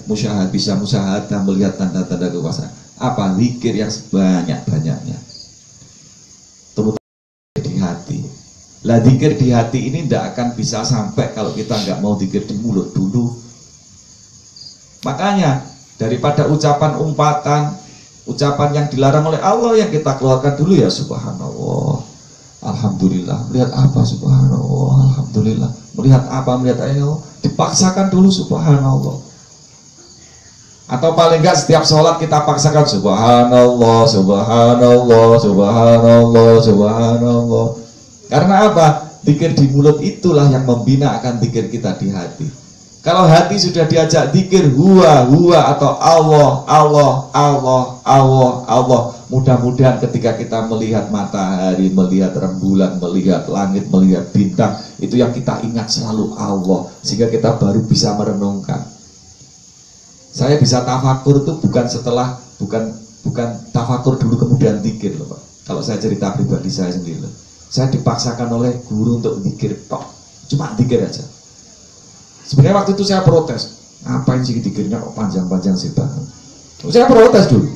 bisa musyahadah, melihat tanda-tanda kekuasaan. Apa? Zikir yang sebanyak-banyaknya. Terutama di hati. Lah zikir di hati ini tidak akan bisa sampai kalau kita nggak mau zikir di mulut dulu. Makanya daripada ucapan umpatan, ucapan yang dilarang oleh Allah yang kita keluarkan dulu ya subhanallah. Alhamdulillah, melihat apa subhanallah, alhamdulillah, melihat apa, melihat ayat, dipaksakan dulu subhanallah. Atau paling enggak setiap sholat kita paksakan subhanallah, subhanallah, subhanallah, subhanallah. Karena apa? Zikir di mulut itulah yang membina akan zikir kita di hati. Kalau hati sudah diajak zikir huwa atau Allah, Allah, Allah, Allah, Allah. Mudah-mudahan ketika kita melihat matahari, melihat rembulan, melihat langit, melihat bintang, itu yang kita ingat selalu Allah, sehingga kita baru bisa merenungkan. Saya bisa tafakur itu bukan tafakur dulu kemudian zikir loh Pak. Kalau saya cerita pribadi saya sendiri loh. Saya dipaksakan oleh guru untuk zikir tok. Cuma zikir aja. Sebenarnya waktu itu saya protes. Ngapain sih zikirnya kok panjang-panjang sih Pak? Saya protes dulu.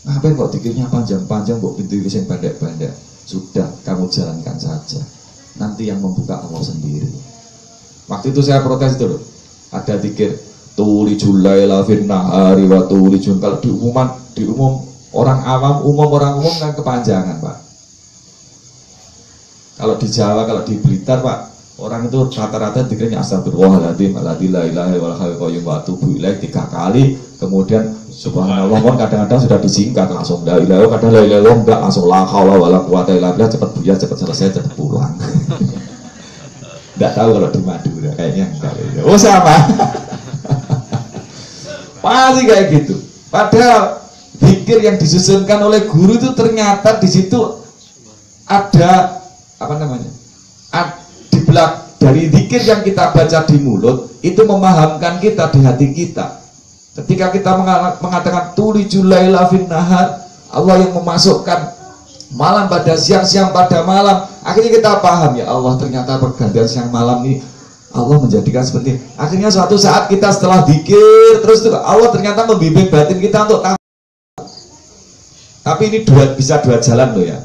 Ngapain kok zikirnya panjang-panjang, kok pintu yang pendek-pendek? Sudah, kamu jalankan saja. Nanti yang membuka Allah sendiri. Waktu itu saya protes itu loh. Ada zikir tulijul laila fin nahari wa tulijul. Kalau di umum orang umum kan kepanjangan Pak. Kalau di Jawa, kalau di Blitar Pak, orang itu rata-rata dikiranya astagfirullahaladzim la ilaha illallah hayyul qayyum wa atubu ilaih 3 kali, kemudian subhanallah pun kadang-kadang sudah disingkat langsung la ilaha, kadang la ilaha enggak langsung la haula wala quwata illa billah, cepat buyar, cepat selesai, cepat pulang. Enggak tahu kalau di Madura kayaknya enggak. Oh sama. Pasti kayak gitu. Padahal zikir yang disusunkan oleh guru itu ternyata di situ ada apa namanya? Dari zikir yang kita baca di mulut itu memahamkan kita di hati kita. Ketika kita mengatakan tulijul laila fin nahar, Allah yang memasukkan malam pada siang, siang pada malam, akhirnya kita paham ya Allah, ternyata pergantian siang malam ini Allah menjadikan seperti ini. Akhirnya suatu saat kita setelah zikir terus itu Allah ternyata membimbing batin kita untuk tahu. Tapi ini bisa dua jalan loh ya.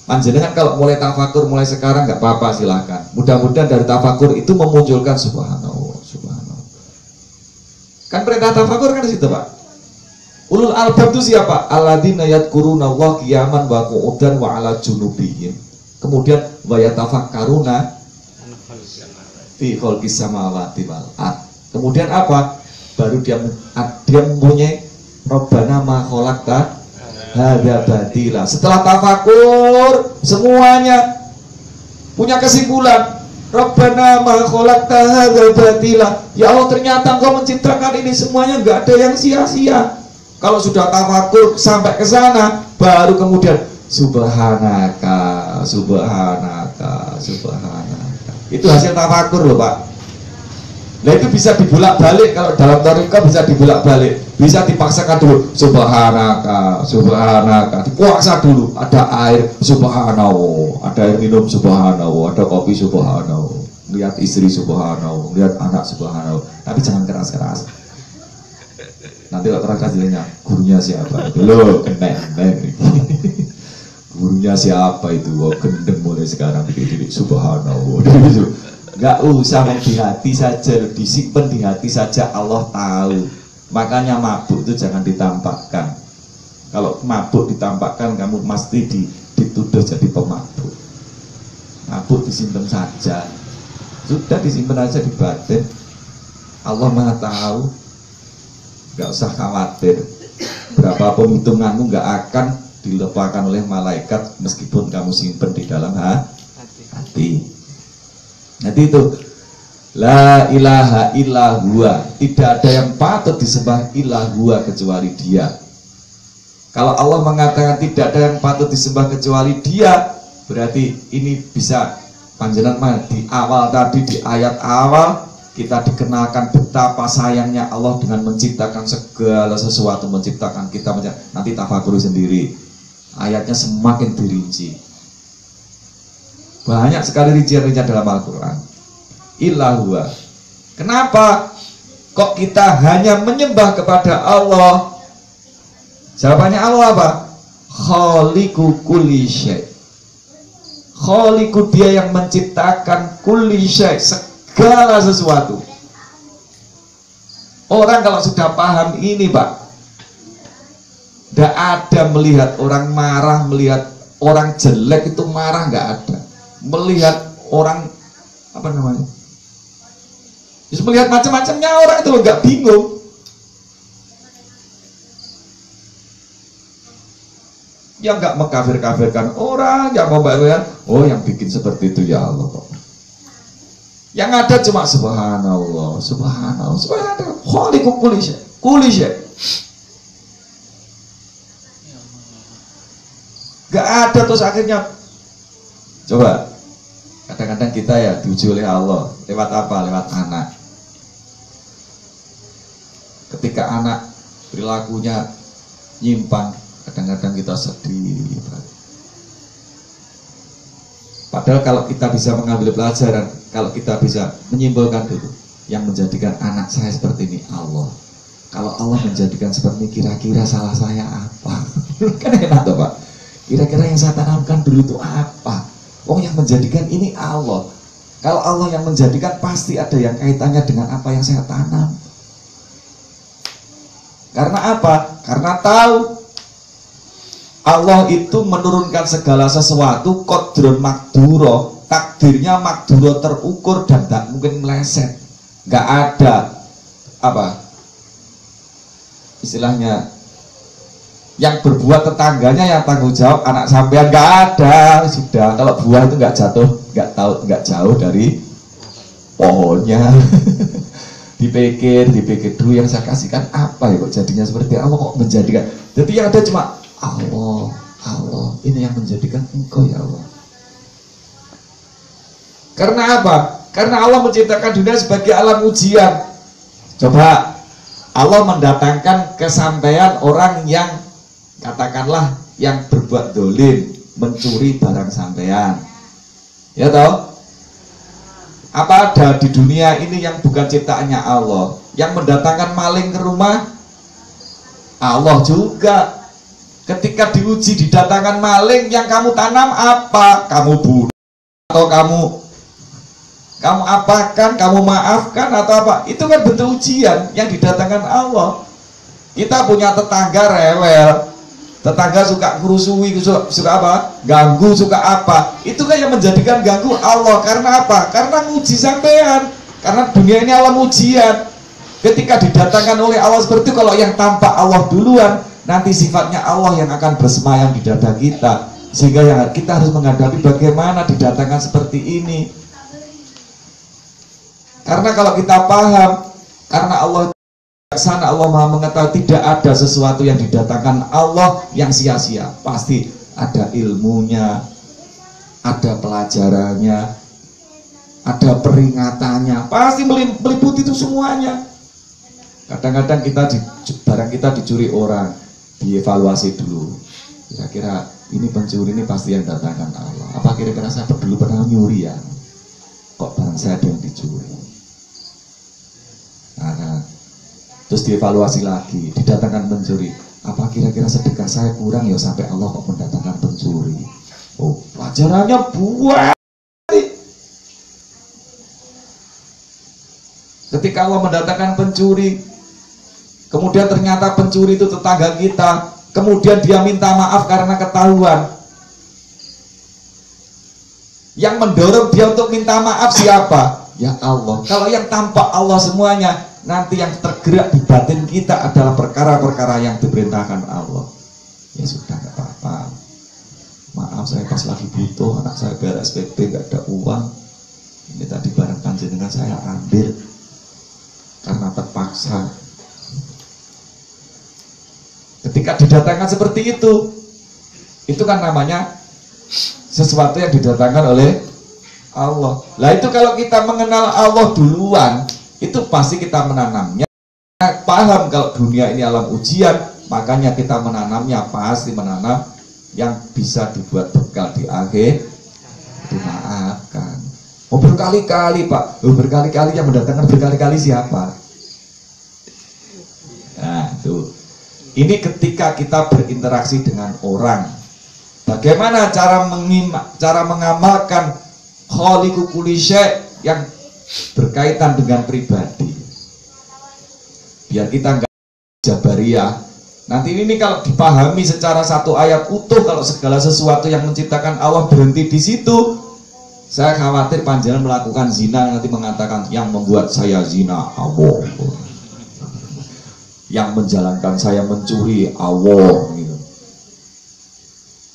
Panjenengan kalau mulai tafakur mulai sekarang nggak apa-apa, silahkan. Mudah-mudahan dari tafakur itu memunculkan subhanallah, subhanallah. Kan perintah tafakur kan di situ Pak. Ulul albab itu siapa? Alladzina yadhkurunallaha qiyaman wa qu'udan wa 'ala junubihim. Kemudian wa yatafakkaruna fi khalqis samawati wal ard. Kemudian apa? Baru dia mempunyai Rabbana ma khalaqta hadza batila. Setelah tafakur semuanya punya kesimpulan, Rabbana ma khalaqta hadza batila. Ya Allah, ternyata Engkau menciptakan ini semuanya, enggak ada yang sia-sia. Kalau sudah tafakur sampai ke sana, baru kemudian subhanaka, subhanaka, subhanaka. Itu hasil tafakur loh Pak. Nah itu bisa dibulak-balik, kalau dalam thariqah bisa dibulak-balik, bisa dipaksakan dulu subhanaka, subhanaka, dipuaksa dulu, ada air subhanallah, ada air minum subhanallah, ada kopi subhanallah, lihat istri subhanallah, lihat anak subhanallah, tapi jangan keras-keras. Nanti kalau keras-keras jadinya gurunya siapa? Itu loh, kena. Gurunya siapa itu? Oh, gendeng mulai sekarang didik subhanallah. Gak usah di hati saja, disimpan di hati saja, Allah tahu. Makanya mabuk itu jangan ditampakkan. Kalau mabuk ditampakkan, kamu pasti dituduh jadi pemabuk. Mabuk disimpan saja, sudah disimpan aja di batin. Allah Maha tahu. Gak usah khawatir. Berapapun hitunganmu gak akan dilupakan oleh malaikat meskipun kamu simpan di dalam hati. Nanti itu la ilaha illa huwa, tidak ada yang patut disembah illa huwa kecuali Dia. Kalau Allah mengatakan tidak ada yang patut disembah kecuali Dia, berarti ini bisa panjenengan di awal tadi, di ayat awal kita dikenalkan betapa sayangnya Allah dengan menciptakan segala sesuatu, menciptakan kita. Nanti tafakuri sendiri, ayatnya semakin dirinci. Banyak sekali rincian-rincian dalam Al-Quran. Illa huwa. Kenapa kok kita hanya menyembah kepada Allah? Jawabannya Allah apa? Khaliqu kulli syai'. Khaliqu, Dia yang menciptakan kulli syai', segala sesuatu. Orang kalau sudah paham ini, Pak, tidak ada melihat orang marah, melihat orang jelek itu marah, nggak ada. Melihat orang apa namanya, just melihat macam-macamnya orang itu nggak bingung. Yang nggak mengkafir-kafirkan orang, yang mau bayar, oh yang bikin seperti itu ya Allah kok. Yang ada cuma subhanallah, subhanallah, subhanallah, khaliqu kulli syai', kulli syai'. Gak ada terus akhirnya. Coba, kadang-kadang kita ya diuji oleh Allah lewat apa? Lewat anak. Ketika anak perilakunya nyimpang, kadang-kadang kita sedih. Padahal kalau kita bisa mengambil pelajaran, kalau kita bisa menyimpulkan dulu, yang menjadikan anak saya seperti ini Allah. Kalau Allah menjadikan seperti ini, kira-kira salah saya apa? Kan enak tuh Pak. Kira-kira yang saya tanamkan dulu itu apa? Oh, yang menjadikan ini Allah. Kalau Allah yang menjadikan, pasti ada yang kaitannya dengan apa yang saya tanam. Karena apa? Karena tahu Allah itu menurunkan segala sesuatu qadrun makduro, takdirnya makduro, terukur dan tak mungkin meleset. Gak ada apa istilahnya, yang berbuat tetangganya yang tanggung jawab anak sampean, gak ada. Sudah, kalau buah itu gak jatuh, gak jauh dari pohonnya. dipikir dulu yang saya kasihkan apa ya kok jadinya seperti Allah, kok menjadikan. Jadi yang ada cuma Allah, ini yang menjadikan engkau ya Allah. Karena apa? Karena Allah menciptakan dunia sebagai alam ujian. Coba Allah mendatangkan kesampaian orang yang katakanlah yang berbuat dolim, mencuri barang sampean, ya toh? Apa ada di dunia ini yang bukan ciptaannya Allah? Yang mendatangkan maling ke rumah Allah juga. Ketika diuji didatangkan maling, yang kamu tanam apa? Kamu bunuh atau kamu apakan, kamu maafkan atau apa? Itu kan bentuk ujian yang didatangkan Allah. Kita punya tetangga rewel, tetangga suka kurusui, suka apa? Ganggu, suka apa? Itu kan yang menjadikan ganggu Allah. Karena apa? Karena nguji sampean. Karena dunia ini alam ujian. Ketika didatangkan oleh Allah seperti itu, kalau yang tampak Allah duluan, nanti sifatnya Allah yang akan bersemayam di dada kita. Sehingga yang kita harus menghadapi bagaimana didatangkan seperti ini. Karena kalau kita paham, karena Allah sana, Allah Maha mengetahui, tidak ada sesuatu yang didatangkan Allah yang sia-sia. Pasti ada ilmunya, ada pelajarannya, ada peringatannya, pasti meliputi itu semuanya. Kadang-kadang barang kita dicuri orang, dievaluasi dulu. Kira-kira ini pencuri ini pasti yang datangkan Allah. Apa kira-kira saya dulu pernah nyuri ya? Kok barang saya ada yang dicuri? Nah, terus dievaluasi lagi, didatangkan pencuri. Apa kira-kira sedekah saya kurang ya sampai Allah kok mendatangkan pencuri? pencuri. Oh, pelajarannya buat. Ketika Allah mendatangkan pencuri, kemudian ternyata pencuri itu tetangga kita, kemudian dia minta maaf karena ketahuan. Yang mendorong dia untuk minta maaf siapa? Ya Allah. Kalau yang tampak Allah semuanya, nanti yang tergerak di batin kita adalah perkara-perkara yang diperintahkan Allah. Ya sudah, gak apa-apa. Maaf, saya pas lagi butuh, anak saya bayar SPP, gak ada uang. Ini tadi barang panjenengan saya ambil karena terpaksa. Ketika didatangkan seperti itu kan namanya sesuatu yang didatangkan oleh Allah. Lah itu kalau kita mengenal Allah duluan, itu pasti kita menanamnya. Paham kalau dunia ini alam ujian, makanya kita menanamnya pasti menanam yang bisa dibuat bekal di akhir. Dimaafkan. Oh berkali-kali Pak, berkali-kali yang mendatangkan berkali-kali siapa? Nah itu. Ini ketika kita berinteraksi dengan orang. Bagaimana cara mengamalkan khaliqu kulli syai' yang berkaitan dengan pribadi. Biar kita enggak jabariyah. Nanti ini kalau dipahami secara satu ayat utuh, kalau segala sesuatu yang menciptakan Allah berhenti di situ, saya khawatir panjenengan melakukan zina nanti mengatakan yang membuat saya zina Allah, yang menjalankan saya mencuri Allah gitu.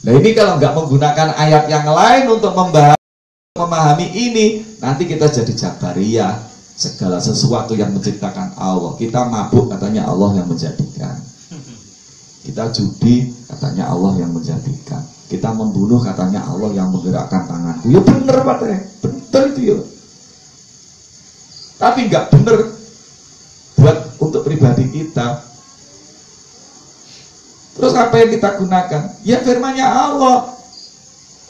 Nah ini kalau nggak menggunakan ayat yang lain untuk memahami ini, nanti kita jadi jabariyah. Segala sesuatu yang menciptakan Allah. Kita mabuk katanya Allah yang menjadikan. Kita judi katanya Allah yang menjadikan. Kita membunuh katanya Allah yang menggerakkan tanganku. Ya bener Pak, bener itu ya. Tapi nggak bener buat untuk pribadi kita. Terus apa yang kita gunakan? Ya firman-Nya Allah.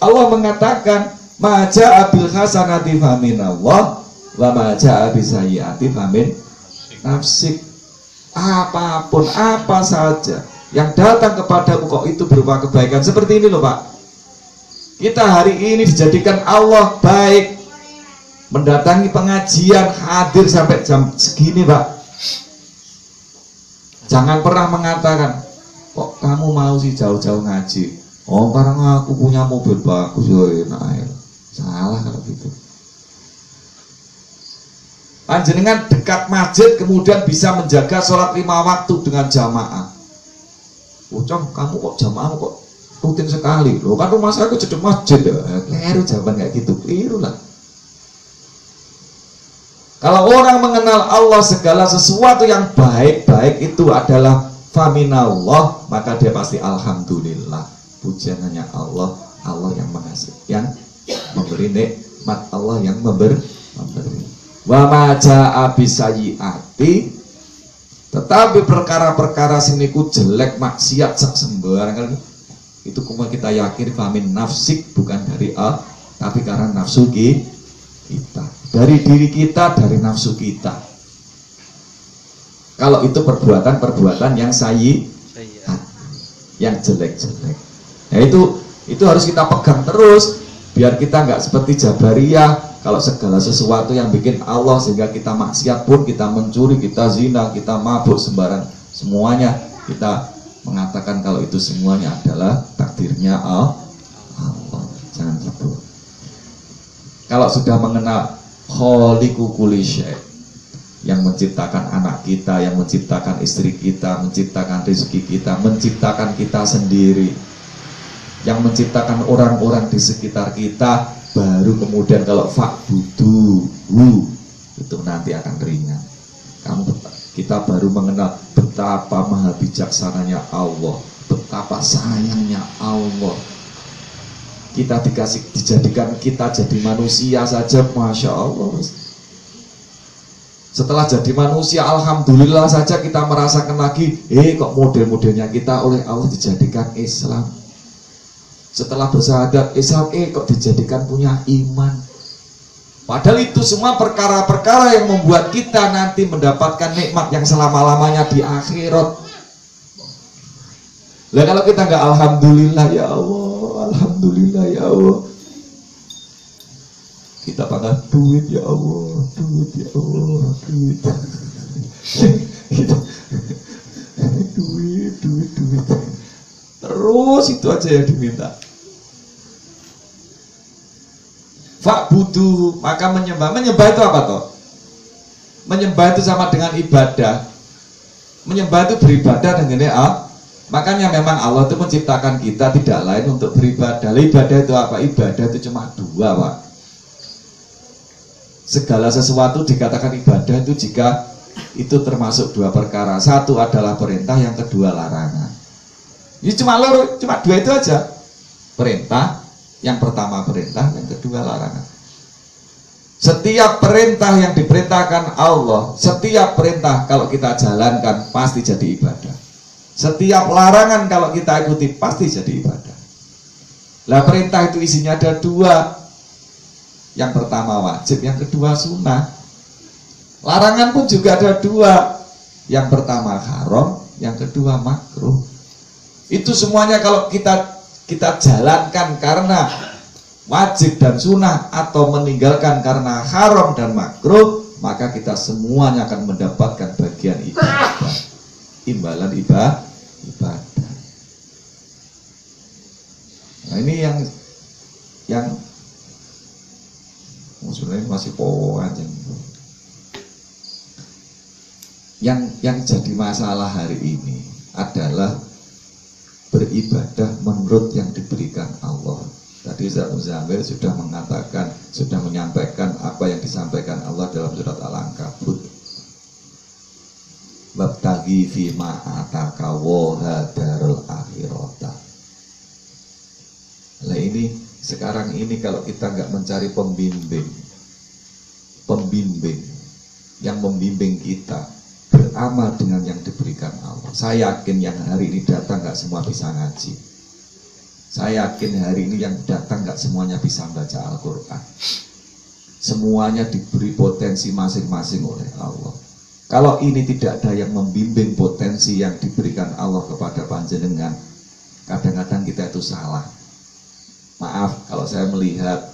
Allah mengatakan, "Ma jaa'a bil hasanati faminallah wa ma jaa'a bis sayyi'ati famin nafsik." Apapun, apa saja yang datang kepadamu kok itu berupa kebaikan. Seperti ini loh Pak. Kita hari ini dijadikan Allah baik, mendatangi pengajian, hadir sampai jam segini Pak. Jangan pernah mengatakan, kok kamu mau sih jauh-jauh ngaji? Oh karena aku punya mobil bagus ya enak. Salah kalau gitu. Panjenengan dekat masjid kemudian bisa menjaga sholat 5 waktu dengan jamaah. Ucap kamu kok jamaah kok rutin sekali? Loh kan rumah saya cedek masjid ya. Keliru jawaban kayak gitu, keliru lah. Kalau orang mengenal Allah, segala sesuatu yang baik-baik itu adalah faminallah, maka dia pasti alhamdulillah. Pujian hanya Allah, Allah yang mengasihi, yang memberi nikmat, Allah yang memberi. Wa ma jaa'a bisayyi'ati, tetapi perkara-perkara siniku jelek, maksiat sak sembarangan itu kuma kita yakin famin nafsik, bukan dari Allah, tapi karena nafsu kita, dari diri kita, dari nafsu kita. Kalau itu perbuatan-perbuatan yang yang jelek-jelek. Nah itu harus kita pegang terus, biar kita nggak seperti Jabariyah. Kalau segala sesuatu yang bikin Allah sehingga kita maksiat pun, kita mencuri, kita zina, kita mabuk sembarang, semuanya kita mengatakan kalau itu semuanya adalah takdirnya Allah. Jangan gitu. Kalau sudah mengenal khaliqu kulli syai', yang menciptakan anak kita, yang menciptakan istri kita, menciptakan rezeki kita, menciptakan kita sendiri, yang menciptakan orang-orang di sekitar kita, baru kemudian kalau fa'budu itu nanti akan ringan. Kita baru mengenal betapa maha bijaksananya Allah, betapa sayangnya Allah. Kita dijadikan kita jadi manusia saja, masya Allah. Setelah jadi manusia, alhamdulillah saja kita merasakan lagi, kok model-modelnya kita oleh Allah dijadikan Islam. Setelah bersahadat Islam, kok dijadikan punya iman. Padahal itu semua perkara-perkara yang membuat kita nanti mendapatkan nikmat yang selama-lamanya di akhirat. Lah kalau kita nggak alhamdulillah, ya Allah, alhamdulillah, ya Allah. Kita pakai duit ya Allah, duit ya Allah, duit. duit. Terus itu aja yang diminta. Fa'budu, maka menyembah. Menyembah itu apa toh? Menyembah itu sama dengan ibadah. Menyembah itu beribadah dengan Allah. Makanya memang Allah itu menciptakan kita tidak lain untuk beribadah. Ibadah itu apa? Ibadah itu cuma dua, Pak. Segala sesuatu dikatakan ibadah itu jika itu termasuk dua perkara. Satu adalah perintah, yang kedua larangan. Ini cuma dua itu aja. Perintah, yang pertama perintah, yang kedua larangan. Setiap perintah yang diperintahkan Allah, setiap perintah kalau kita jalankan pasti jadi ibadah. Setiap larangan kalau kita ikuti pasti jadi ibadah. Lah perintah itu isinya ada dua. Yang pertama wajib, yang kedua sunnah. Larangan pun juga ada dua. Yang pertama haram, yang kedua makruh. Itu semuanya kalau kita jalankan karena wajib dan sunnah atau meninggalkan karena haram dan makruh, maka kita semuanya akan mendapatkan bagian ibadah, imbalan ibadah. Nah ini yang sebenarnya masih aja. Yang jadi masalah hari ini adalah beribadah menurut yang diberikan Allah. Tadi Ustaz Muzamil sudah mengatakan, sudah menyampaikan apa yang disampaikan Allah dalam surat Al-Ankabut. Wabtaghi fima ataka wa hadarul akhirata. Nah ini sekarang ini kalau kita nggak mencari pembimbing yang membimbing kita beramal dengan yang diberikan Allah. Saya yakin yang hari ini datang nggak semua bisa ngaji. Saya yakin hari ini yang datang nggak semuanya bisa baca Al-Quran. Semuanya diberi potensi masing-masing oleh Allah. Kalau ini tidak ada yang membimbing potensi yang diberikan Allah kepada panjenengan, kadang-kadang kita itu salah. Maaf kalau saya melihat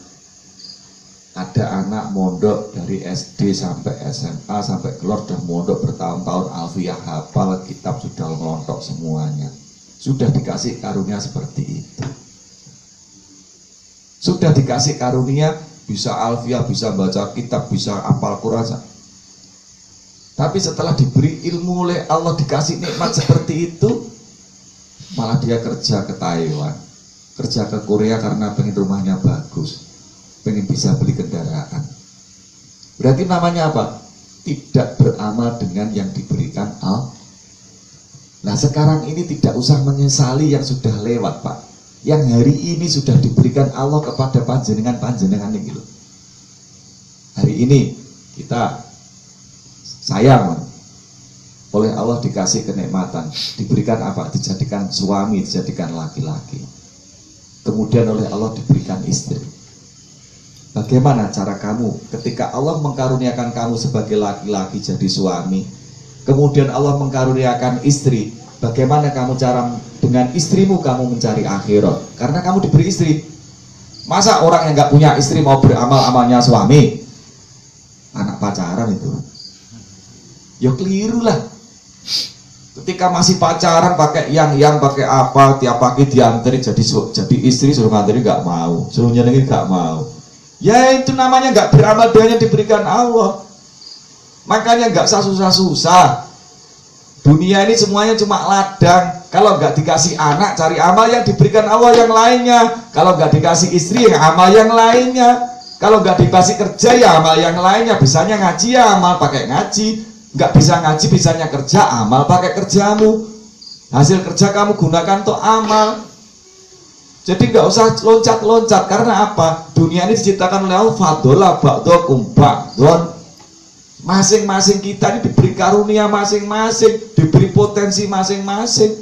ada anak mondok dari SD sampai SMA sampai keluar sudah mondok bertahun-tahun, alfiyah hafal, kitab sudah melontok semuanya. Sudah dikasih karunia seperti itu. Sudah dikasih karunia bisa alfiyah, bisa baca kitab, bisa hafal Quran. Tapi setelah diberi ilmu oleh Allah, dikasih nikmat seperti itu, malah dia kerja ke Taiwan, kerja ke Korea karena pengen rumahnya bagus, pengen bisa beli kendaraan. Berarti namanya apa? Tidak beramal dengan yang diberikan Allah. Nah sekarang ini tidak usah menyesali yang sudah lewat, Pak. Yang hari ini sudah diberikan Allah kepada panjenengan ini loh. Hari ini kita sayang oleh Allah dikasih kenikmatan, diberikan apa? Dijadikan suami, dijadikan laki-laki. Kemudian oleh Allah diberikan istri. Bagaimana cara kamu ketika Allah mengkaruniakan kamu sebagai laki-laki jadi suami, kemudian Allah mengkaruniakan istri, bagaimana kamu cara dengan istrimu kamu mencari akhirat? Karena kamu diberi istri. Masa orang yang nggak punya istri mau beramal amalnya suami? Anak pacaran itu. Ya keliru lah. Ketika masih pacaran pakai yang pakai apa, tiap pagi diantri jadi istri, suruh ngantri nggak mau, suruh nyenengin nggak mau. Ya itu namanya nggak beramal dengan yang diberikan Allah. Makanya nggak usah susah-susah. Dunia ini semuanya cuma ladang. Kalau nggak dikasih anak, cari amal yang diberikan Allah yang lainnya. Kalau nggak dikasih istri, ya amal yang lainnya. Kalau nggak dikasih kerja, ya amal yang lainnya. Bisanya ngaji, ya amal pakai ngaji. Nggak bisa ngaji, bisanya kerja, amal pakai kerjamu. Hasil kerja kamu gunakan untuk amal. Jadi nggak usah loncat-loncat. Karena apa? Dunia ini diciptakan oleh Allah. Fadola ba'dokum ba'don. Masing-masing kita ini diberi karunia masing-masing, diberi potensi masing-masing.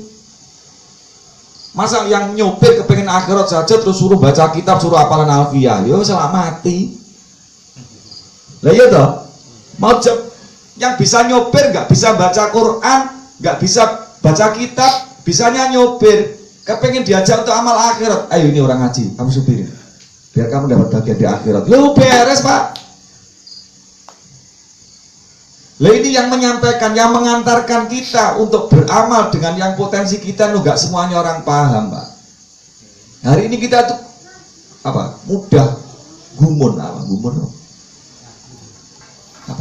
Masa yang nyopir kepengen akhirat saja terus suruh baca kitab, suruh hafalan alfiyah, yo salah mati. Lah iya toh? Mau yang bisa nyopir nggak bisa baca Quran, nggak bisa baca kitab, bisanya nyopir. kepengen diajak untuk amal akhirat, ayo ini orang ngaji, kamu supirin, biar kamu dapat bagian di akhirat. Lu beres pak. Lah ini yang menyampaikan, yang mengantarkan kita untuk beramal dengan yang potensi kita, nggak semuanya orang paham pak. Hari ini kita tuh apa? Mudah gumun, apa?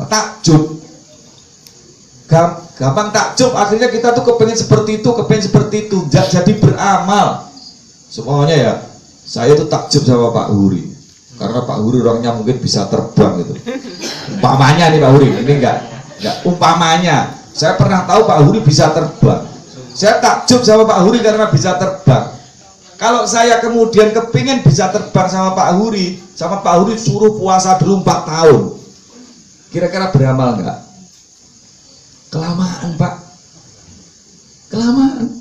Takjub. Gampang takjub, akhirnya kita tuh kepengen seperti itu, jadi beramal. Semuanya ya, saya tuh takjub sama Pak Huri, karena Pak Huri orangnya mungkin bisa terbang gitu. Umpamanya nih Pak Huri, ini enggak umpamanya. Saya pernah tahu Pak Huri bisa terbang. Saya takjub sama Pak Huri karena bisa terbang. Kalau saya kemudian kepingin bisa terbang sama Pak Huri suruh puasa dulu 4 tahun, kira-kira beramal enggak? Kelamaan pak, kelamaan.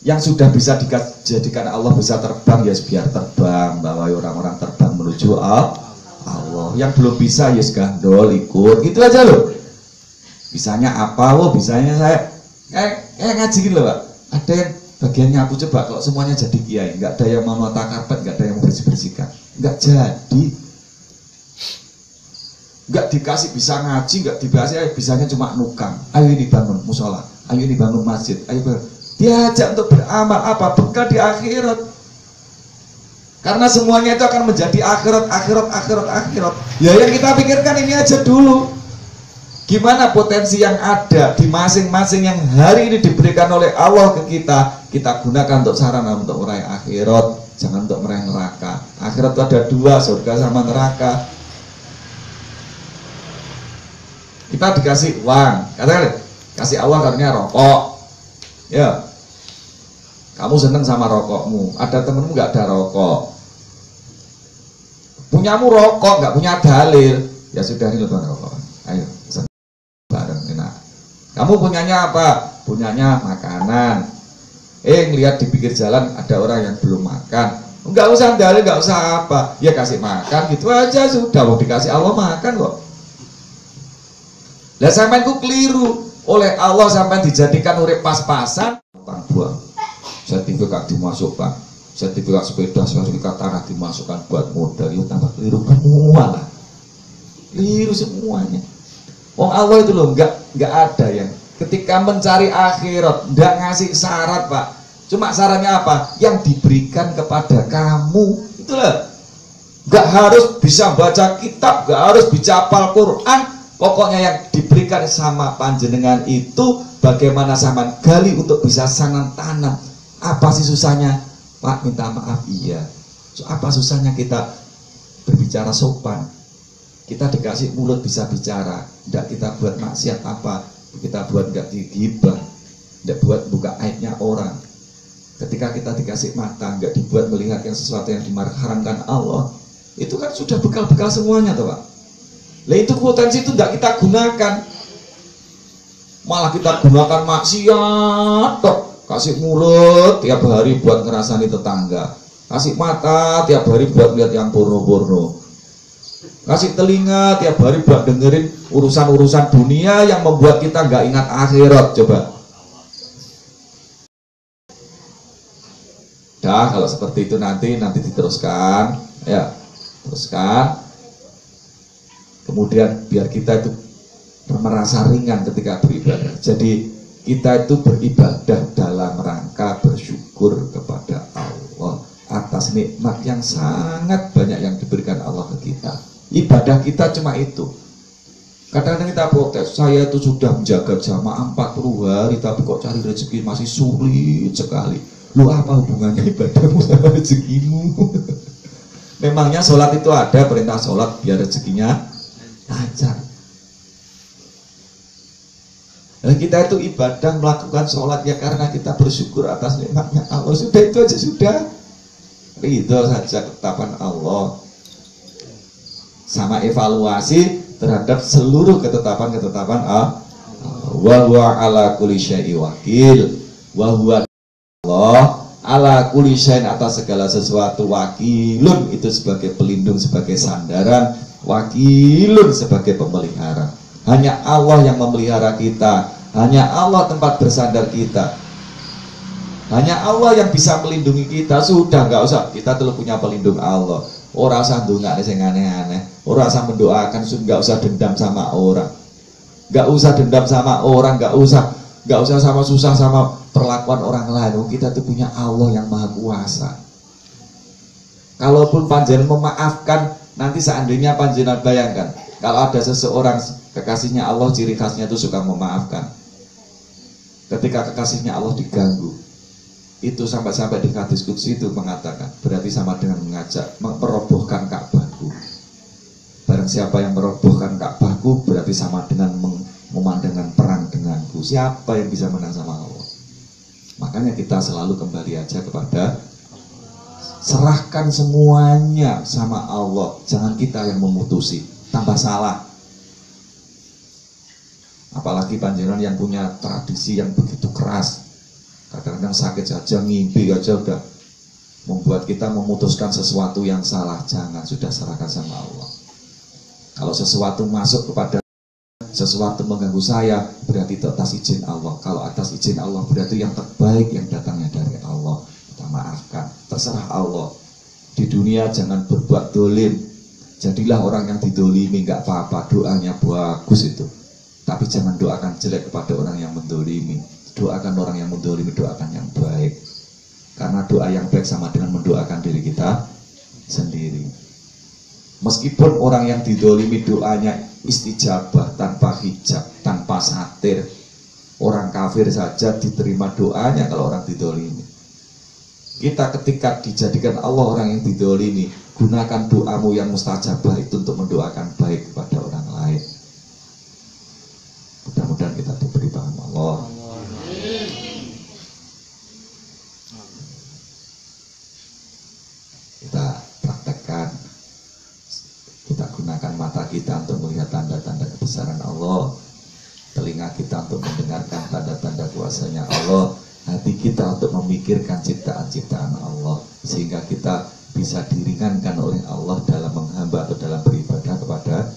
Yang sudah bisa dijadikan Allah bisa terbang, ya biar terbang, bawa orang-orang terbang menuju Allah. Yang belum bisa, ya gandol ikut, gitu aja loh. Bisanya apa? Bisanya saya ngaji gitu loh pak. Ada yang bagiannya aku coba, kalau semuanya jadi kiai, nggak ada yang mau nota karpet, nggak ada yang mau bersih-bersihkan, nggak jadi. Nggak dikasih bisa ngaji, nggak dikasih bisanya cuma nukang. Ayo ini bangun musola, ayo ini bangun masjid, ayo diajak untuk beramal apa? Bekal di akhirat. Karena semuanya itu akan menjadi akhirat. Ya yang kita pikirkan ini aja dulu. Gimana potensi yang ada di masing-masing yang hari ini diberikan oleh Allah ke kita gunakan untuk sarana untuk meraih akhirat, jangan untuk meraih neraka. Akhirat itu ada 2, surga sama neraka. Kita dikasih uang, katakan kasih Allah karunia rokok, ya kamu seneng sama rokokmu, ada temenmu nggak ada rokok, punyamu rokok nggak punya dalil, ya sudah ini tuan rokok, ayo bareng enak. Kamu punyanya apa? Punyanya makanan. Ngelihat di pinggir jalan ada orang yang belum makan, nggak usah dalil, nggak usah apa, ya kasih makan gitu aja sudah. Mau dikasih Allah makan kok. Lah sampean ku keliru, oleh Allah sampean dijadikan urip pas-pasan, buang. Sertifikat dimasukkan, sertifikat sepeda, sertifikat tanah dimasukkan buat modal, itu tambah keliru semua lah. Keliru semuanya. Wong Allah itu loh nggak ada yang ketika mencari akhirat nggak ngasih syarat pak. Cuma syaratnya apa? Yang diberikan kepada kamu itulah. Nggak harus bisa baca kitab, nggak harus bisa hafal Quran. Pokoknya yang diberikan sama panjenengan itu bagaimana sama gali untuk bisa sangat tanam. Apa sih susahnya? Pak minta maaf, iya. Apa susahnya kita berbicara sopan? Kita dikasih mulut bisa bicara, tidak kita buat maksiat apa? Kita buat nggak digibah, tidak buat buka aibnya orang. Ketika kita dikasih mata, nggak dibuat melihat yang sesuatu yang diharamkan Allah. Itu kan sudah bekal-bekal semuanya tuh pak. Lah itu potensi itu tidak kita gunakan, malah kita gunakan maksiat toh. Kasih mulut tiap hari buat ngerasani tetangga, kasih mata tiap hari buat lihat yang porno-porno, kasih telinga tiap hari buat dengerin urusan-urusan dunia yang membuat kita nggak ingat akhirat. Coba dah kalau seperti itu nanti diteruskan ya, teruskan. Kemudian biar kita itu merasa ringan ketika beribadah. Jadi kita itu beribadah dalam rangka bersyukur kepada Allah atas nikmat yang sangat banyak yang diberikan Allah ke kita. Ibadah kita cuma itu. Kadang-kadang kita protes, saya itu sudah menjaga jamaah 40 hari tapi kok cari rezeki masih sulit sekali. Lu apa hubungannya ibadahmu sama rezekimu? Memangnya sholat itu ada perintah sholat biar rezekinya lancar. Nah, kita itu ibadah melakukan sholat ya karena kita bersyukur atas nikmatnya Allah. Sudah itu aja sudah. Ridho saja ketetapan Allah. Sama evaluasi terhadap seluruh ketetapan-ketetapan Allah. Wa huwa ala kulli syai'in wakil. Wa huwa Allah ala kulli syai'in atas segala sesuatu wakilun, itu sebagai pelindung, sebagai sandaran, wakilun sebagai pemelihara. Hanya Allah yang memelihara kita, hanya Allah tempat bersandar kita. Hanya Allah yang bisa melindungi kita. Sudah, nggak usah kita terlalu punya pelindung Allah. Ora usah ndongakne sing aneh-aneh, ora usah mendoakan, nggak usah dendam sama orang, nggak usah dendam sama orang, nggak usah sama susah sama perlakuan orang lain. Kita tuh punya Allah yang maha kuasa. Kalaupun panjenengan memaafkan, nanti seandainya panjenengan bayangkan kalau ada seseorang kekasihnya Allah, ciri khasnya itu suka memaafkan. Ketika kekasihnya Allah diganggu, itu sampai di hadis qudsi itu mengatakan berarti sama dengan mengajak merobohkan Ka'bahku. Barang siapa yang merobohkan Ka'bahku berarti sama dengan memandangkan perang denganku. Siapa yang bisa menang sama Allah? Makanya kita selalu kembali aja kepada serahkan semuanya sama Allah. Jangan kita yang memutusi, tambah salah. Apalagi panjenengan yang punya tradisi yang begitu keras. Kadang-kadang sakit saja, ngimpi aja udah membuat kita memutuskan sesuatu yang salah. Jangan, sudah serahkan sama Allah. Kalau sesuatu masuk kepada sesuatu mengganggu saya, berarti itu atas izin Allah. Kalau atas izin Allah berarti yang terbaik yang datangnya dari Allah. Kita maafkan, terserah Allah. Di dunia jangan berbuat dolim. Jadilah orang yang didolimi, nggak apa-apa, doanya bagus itu. Tapi jangan doakan jelek kepada orang yang mendolimi. Doakan orang yang mendolimi, doakan yang baik. Karena doa yang baik sama dengan mendoakan diri kita sendiri. Meskipun orang yang didolimi doanya istijabah, tanpa hijab, tanpa satir. Orang kafir saja diterima doanya kalau orang didolimi. Kita ketika dijadikan Allah orang yang didolimi, gunakan doamu yang mustajabah itu untuk mendoakan baik kepada orang lain. Mudah-mudahan kita diberi paham Allah. Kita praktekkan, kita gunakan mata kita untuk melihat tanda-tanda kebesaran Allah, telinga kita untuk mendengarkan tanda-tanda kuasanya Allah, hati kita untuk memikirkan ciptaan-ciptaan Allah, sehingga kita bisa diringankan oleh Allah dalam menghamba atau dalam beribadah kepada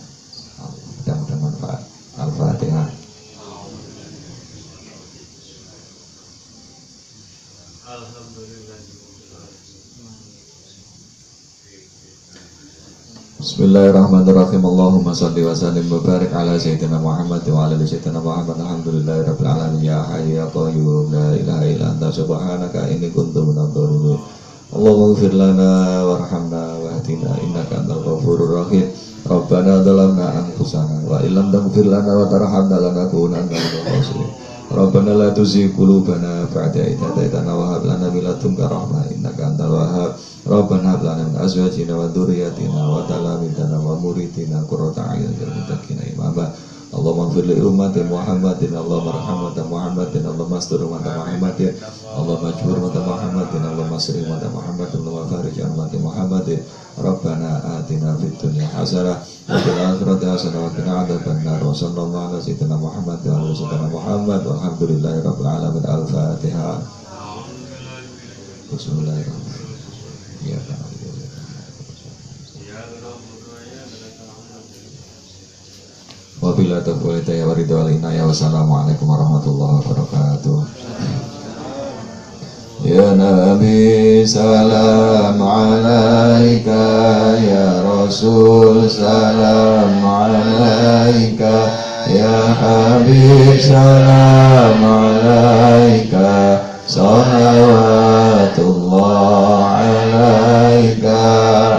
Allah. Mudah-mudahan manfaat. Al-Fatihah. Bismillahirrahmanirrahim. Allahumma salli wa sallim wa barik ala sayyidina Muhammad wa ala ali sayyidina Muhammad. Alhamdulillahirabbil alamin. Ya hayyu ya qayyum la ilaha illa anta subhanaka inni kuntu minadh dhalimin. Allahumma ighfir lana warhamna wahdina innaka antal ghafurur rahim. Rabbana dhalamna anfusana wa illam taghfir lana wa tarhamna lanakunanna minal khasirin. Rabbana la tuzigh qulubana ba'da idh hadaytana wa hab lana min ladunka rahmah innaka antal wahhab. Rabbana hab lana min azwajina wa dhurriyyatina wa talamidana wa muridina qurrata a'yun lil muttaqina imama. Allahumma ighfir li ummati Muhammadin, Allahumma arham ummata Muhammadin, Allahumma astur ummata Muhammadin, Allahumma ajbur ummata Muhammadin, Allahumma asri ummata Muhammadin, Allahumma farij an ummati Muhammadin. Rabbana atina fid dunya hasanah wa fil akhirati hasanah wa qina adzabannar. Wa sallallahu ala sayyidina Muhammad wa ala sayyidina Muhammad walhamdulillahi rabbil alamin. Al-Fatihah. Bismillahirrahmanirrahim. Ya Allah. Wabillahi taufiq ya waridul inayah. Wassalamualaikum warahmatullahi wabarakatuh. Ya Nabi salam alaika, ya Rasul salam alaika, ya Habib salam alaika, salawatullah alaika,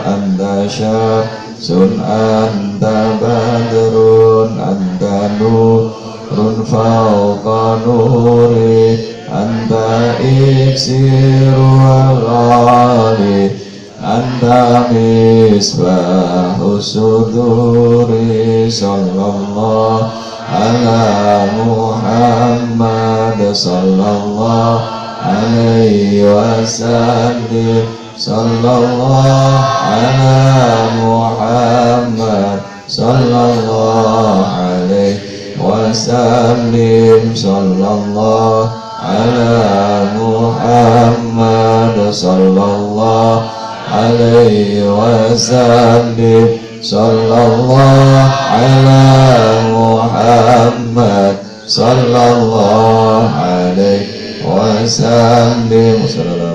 anta syamsun anta badrun anta nurun fauqa nuri anta iksiru al-ghali anta misbahu suduri. Sallallahu ala Muhammad sallallahu alaihi wasallam. Sallallahu ala Muhammad sallallahu alaihi wasallam. Sallallahu ala Muhammad sallallahu alaihi wasallam. Sallallahu ala Muhammad sallallahu alaihi wasallam. wa sallim wa sallallahu